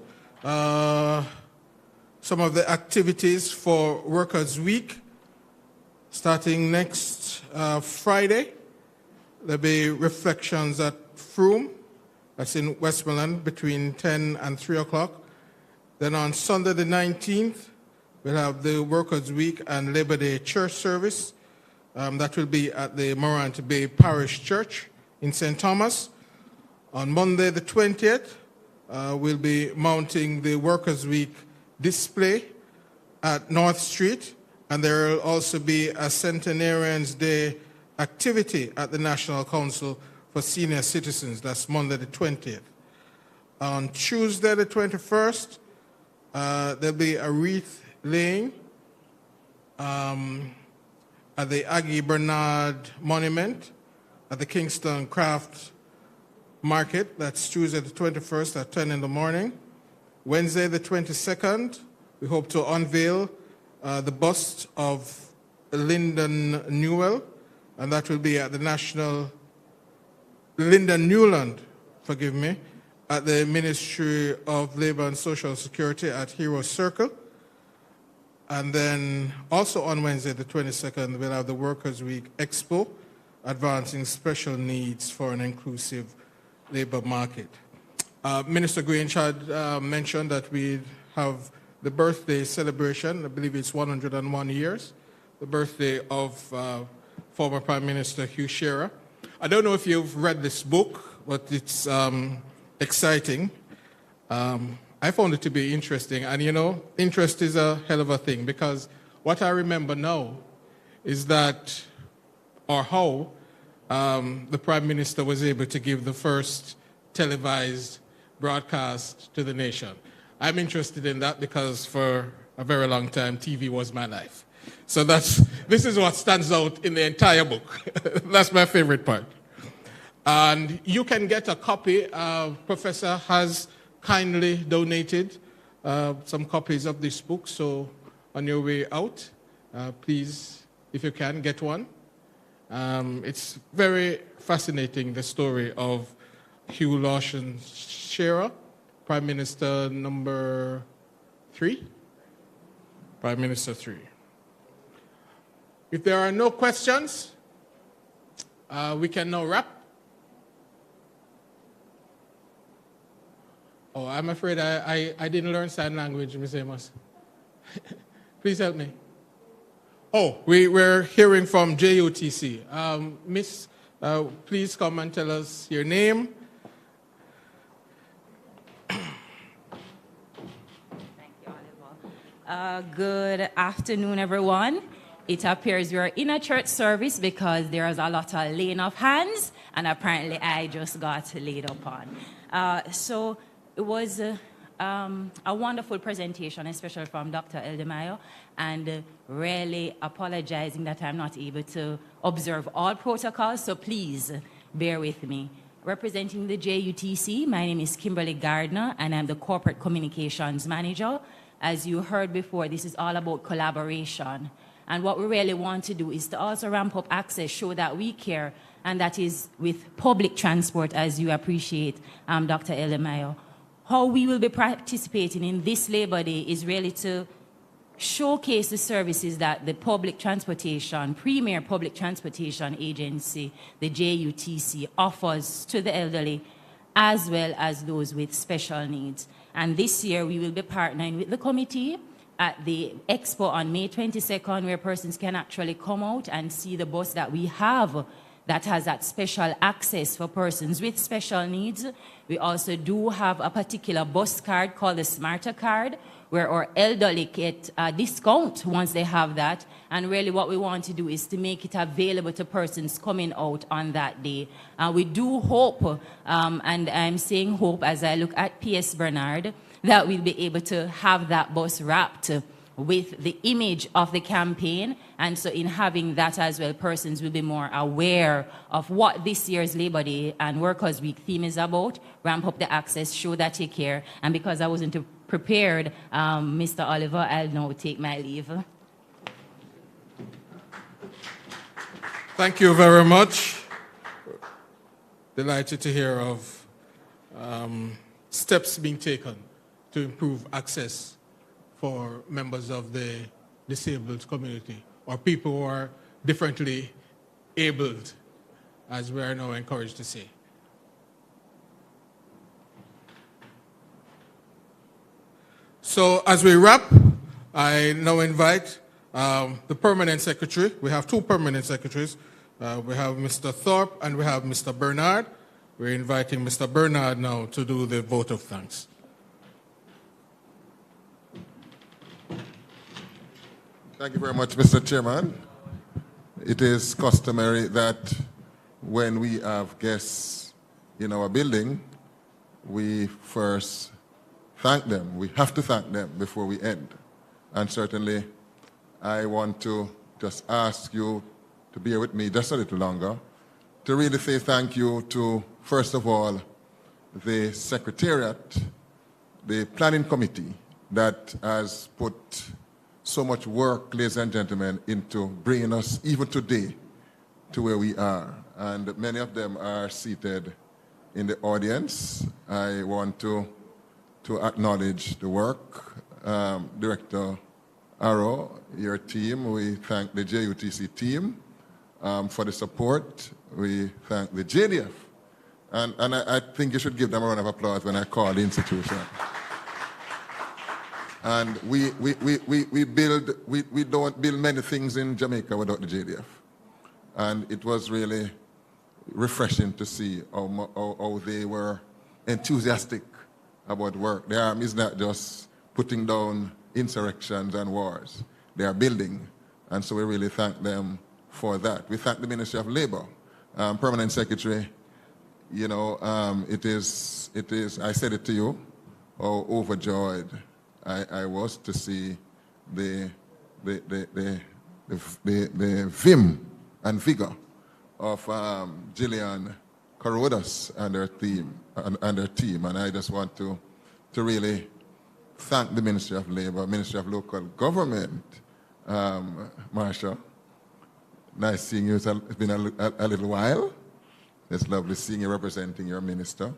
Some of the activities for Workers' Week, starting next Friday. There'll be reflections at Froome, that's in Westmoreland, between 10 and 3 o'clock. Then on Sunday the 19th, we'll have the Workers' Week and Labor Day church service. That will be at the Morant Bay Parish Church in St. Thomas. On Monday the 20th, we'll be mounting the Workers' Week display at North Street, and there will also be a Centenarians Day activity at the National Council for Senior Citizens. That's Monday the 20th. On Tuesday the 21st, there'll be a wreath laying at the Aggie Bernard Monument at the Kingston Craft Market. That's Tuesday the 21st at 10 in the morning. Wednesday the 22nd, we hope to unveil the bust of Lyndon Newell, and that will be at the Lyndon Newland, at the Ministry of Labor and Social Security at Hero Circle. And then also on Wednesday the 22nd, we'll have the Workers' Week Expo, advancing special needs for an inclusive labor market. Minister Grange had mentioned that we have the birthday celebration. I believe it's 101 years, the birthday of former Prime Minister Hugh Shera. I don't know if you've read this book, but it's exciting. I found it to be interesting, and you know, interest is a hell of a thing, because what I remember now is that, or how, the Prime Minister was able to give the first televised broadcast to the nation. I'm interested in that because for a very long time, TV was my life. So this is what stands out in the entire book. That's my favorite part. And you can get a copy. Professor has kindly donated some copies of this book. So on your way out, please, if you can, get one. It's very fascinating, the story of Hugh Lawson Shera, Prime Minister number 3? Prime Minister 3. If there are no questions, we can now wrap. Oh, I'm afraid I didn't learn sign language, Ms. Amos. Please help me. Oh, we're hearing from JUTC. Miss, please come and tell us your name. Thank you, Oliver. Good afternoon, everyone. It appears you're in a church service because there's a lot of laying of hands, and apparently I just got laid upon. So it was a wonderful presentation, especially from Dr. Eldemayo, and really apologizing that I'm not able to observe all protocols, so please bear with me. Representing the JUTC, my name is Kimberly Gardner, and I'm the Corporate Communications Manager. As you heard before, this is all about collaboration. And what we really want to do is to also ramp up access, show that we care, and that is with public transport, as you appreciate, Dr. Eldemayo. How we will be participating in this Labor Day is really to showcase the services that the public transportation, premier public transportation agency, the JUTC, offers to the elderly, as well as those with special needs. And this year, we will be partnering with the committee at the Expo on May 22nd, where persons can actually come out and see the bus that we have that has that special access for persons with special needs. We also do have a particular bus card called the Smarter Card, where our elderly get a discount once they have that. And really what we want to do is to make it available to persons coming out on that day. We do hope, and I'm saying hope as I look at P.S. Bernard, that we'll be able to have that bus wrapped with the image of the campaign. And so in having that as well, persons will be more aware of what this year's Labor Day and Workers' Week theme is about. Ramp up the access, show that you care. And because I wasn't prepared, Mr. Oliver, I'll now take my leave. Thank you very much. Delighted to hear of steps being taken to improve access for members of the disabled community or people who are differently abled, as we are now encouraged to say. So as we wrap, I now invite the permanent secretary. We have two permanent secretaries. We have Mr. Thorpe and we have Mr. Bernard. We're inviting Mr. Bernard now to do the vote of thanks. Thank you very much, Mr. Chairman. It is customary that when we have guests in our building, we first thank them. We have to thank them before we end. And certainly, I want to just ask you to bear with me just a little longer, to really say thank you to, first of all, the Secretariat, the Planning Committee that has put so much work, ladies and gentlemen, into bringing us even today to where we are. And many of them are seated in the audience. I want to acknowledge the work. Director Arrow, your team, we thank the JUTC team for the support. We thank the JDF. And I think you should give them a round of applause when I call the institution. And we don't build many things in Jamaica without the JDF. And it was really refreshing to see how they were enthusiastic about work. The army is not just putting down insurrections and wars. They are building. And so we really thank them for that. We thank the Ministry of Labor, Permanent Secretary. You know, it is, I said it to you, how overjoyed I was to see the vim and vigor of Gillian Carrodus and her team. And I just want to really thank the Ministry of Labor, Ministry of Local Government. Marsha, nice seeing you. It's been a little while. It's lovely seeing you representing your minister.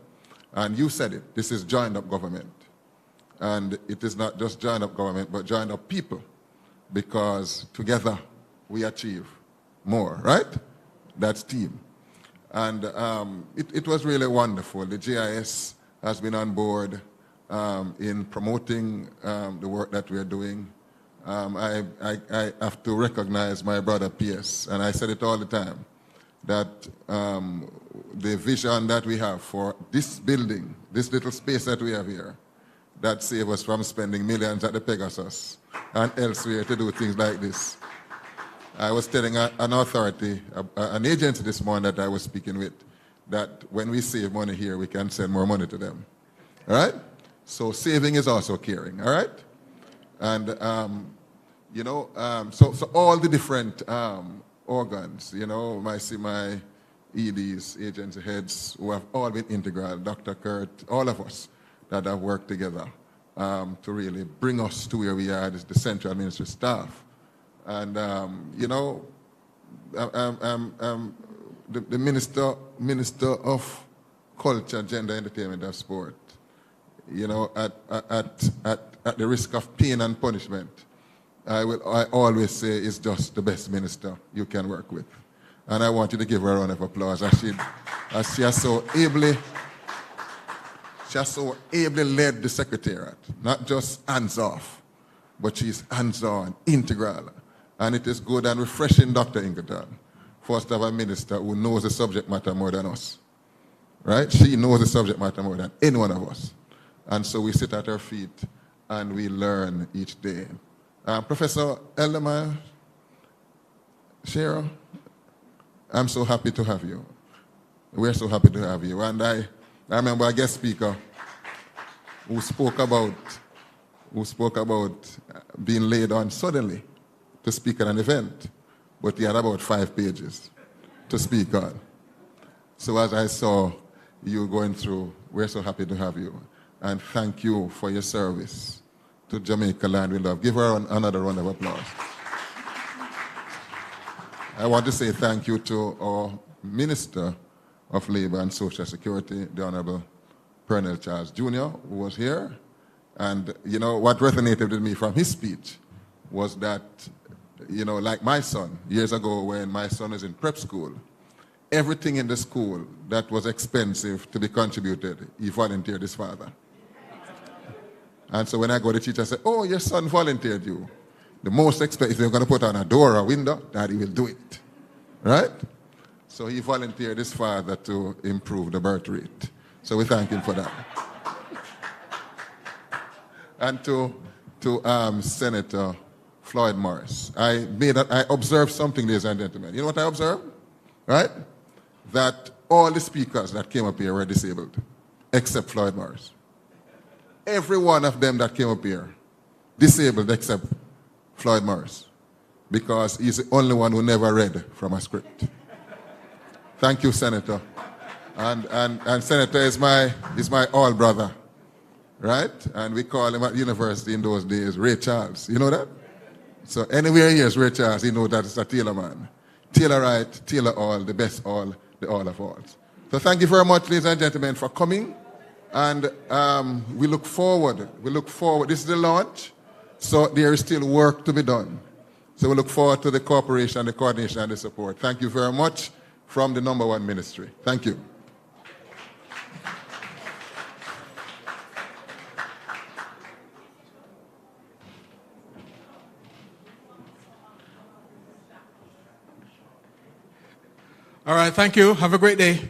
And you said it, this is joined up government. And it is not just joined up government, but joined up people, because together we achieve more, right? That's team. And it was really wonderful. The GIS has been on board in promoting the work that we're doing. I have to recognize my brother PS, and I said it all the time, that the vision that we have for this building, this little space that we have here, that saves us from spending millions at the Pegasus and elsewhere to do things like this. I was telling an authority, an agency this morning that I was speaking with, that when we save money here, we can send more money to them. All right? So saving is also caring, all right? And, so all the different organs, I see my EDs, agency heads, who have all been integral, Dr. Kurt, all of us that have worked together to really bring us to where we are, the central ministry staff. And, the Minister of Culture, Gender, Entertainment, and Sport, at the risk of pain and punishment, I always say is just the best minister you can work with. And I want you to give her a round of applause as she has so ably led the Secretariat, not just hands off, but she's hands on, integral. And it is good and refreshing, Dr. Ingleton, for us to have a minister who knows the subject matter more than us. Right? She knows the subject matter more than any one of us. And so we sit at her feet and we learn each day. Professor Eldermeyer, Shera, I'm so happy to have you. We're so happy to have you. And I remember a guest speaker who spoke about being laid on suddenly to speak at an event, but he had about 5 pages to speak on. So as I saw you going through, we're so happy to have you. And thank you for your service to Jamaica Land We Love. Give her another round of applause. I want to say thank you to our Minister of Labor and Social Security, the Honorable Pernell Charles Jr., who was here. And, what resonated with me from his speech was that, like my son, years ago when my son was in prep school, everything in the school that was expensive to be contributed, he volunteered his father. And so when I go to teacher, I say, oh, your son volunteered you. The most expensive, if they're going to put on a door or a window, Daddy will do it. Right? So he volunteered his father to improve the birth rate. So we thank him for that. And to Senator Floyd Morris, I observed something, ladies and gentlemen. You know what I observed? Right? That all the speakers that came up here were disabled, except Floyd Morris. Every one of them that came up here, disabled except Floyd Morris, because he's the only one who never read from a script. Thank you, Senator. And Senator is my all brother, right? And we call him at university in those days Ray Charles. You know that? So anywhere he is Ray Charles, he knows that it's a Taylor man. Taylor right, Taylor all, the best all, the all of all. So thank you very much, ladies and gentlemen, for coming. And we look forward. This is the launch, so there is still work to be done. So we look forward to the cooperation, the coordination, and the support. Thank you very much from the #1 ministry. Thank you. All right, thank you. Have a great day.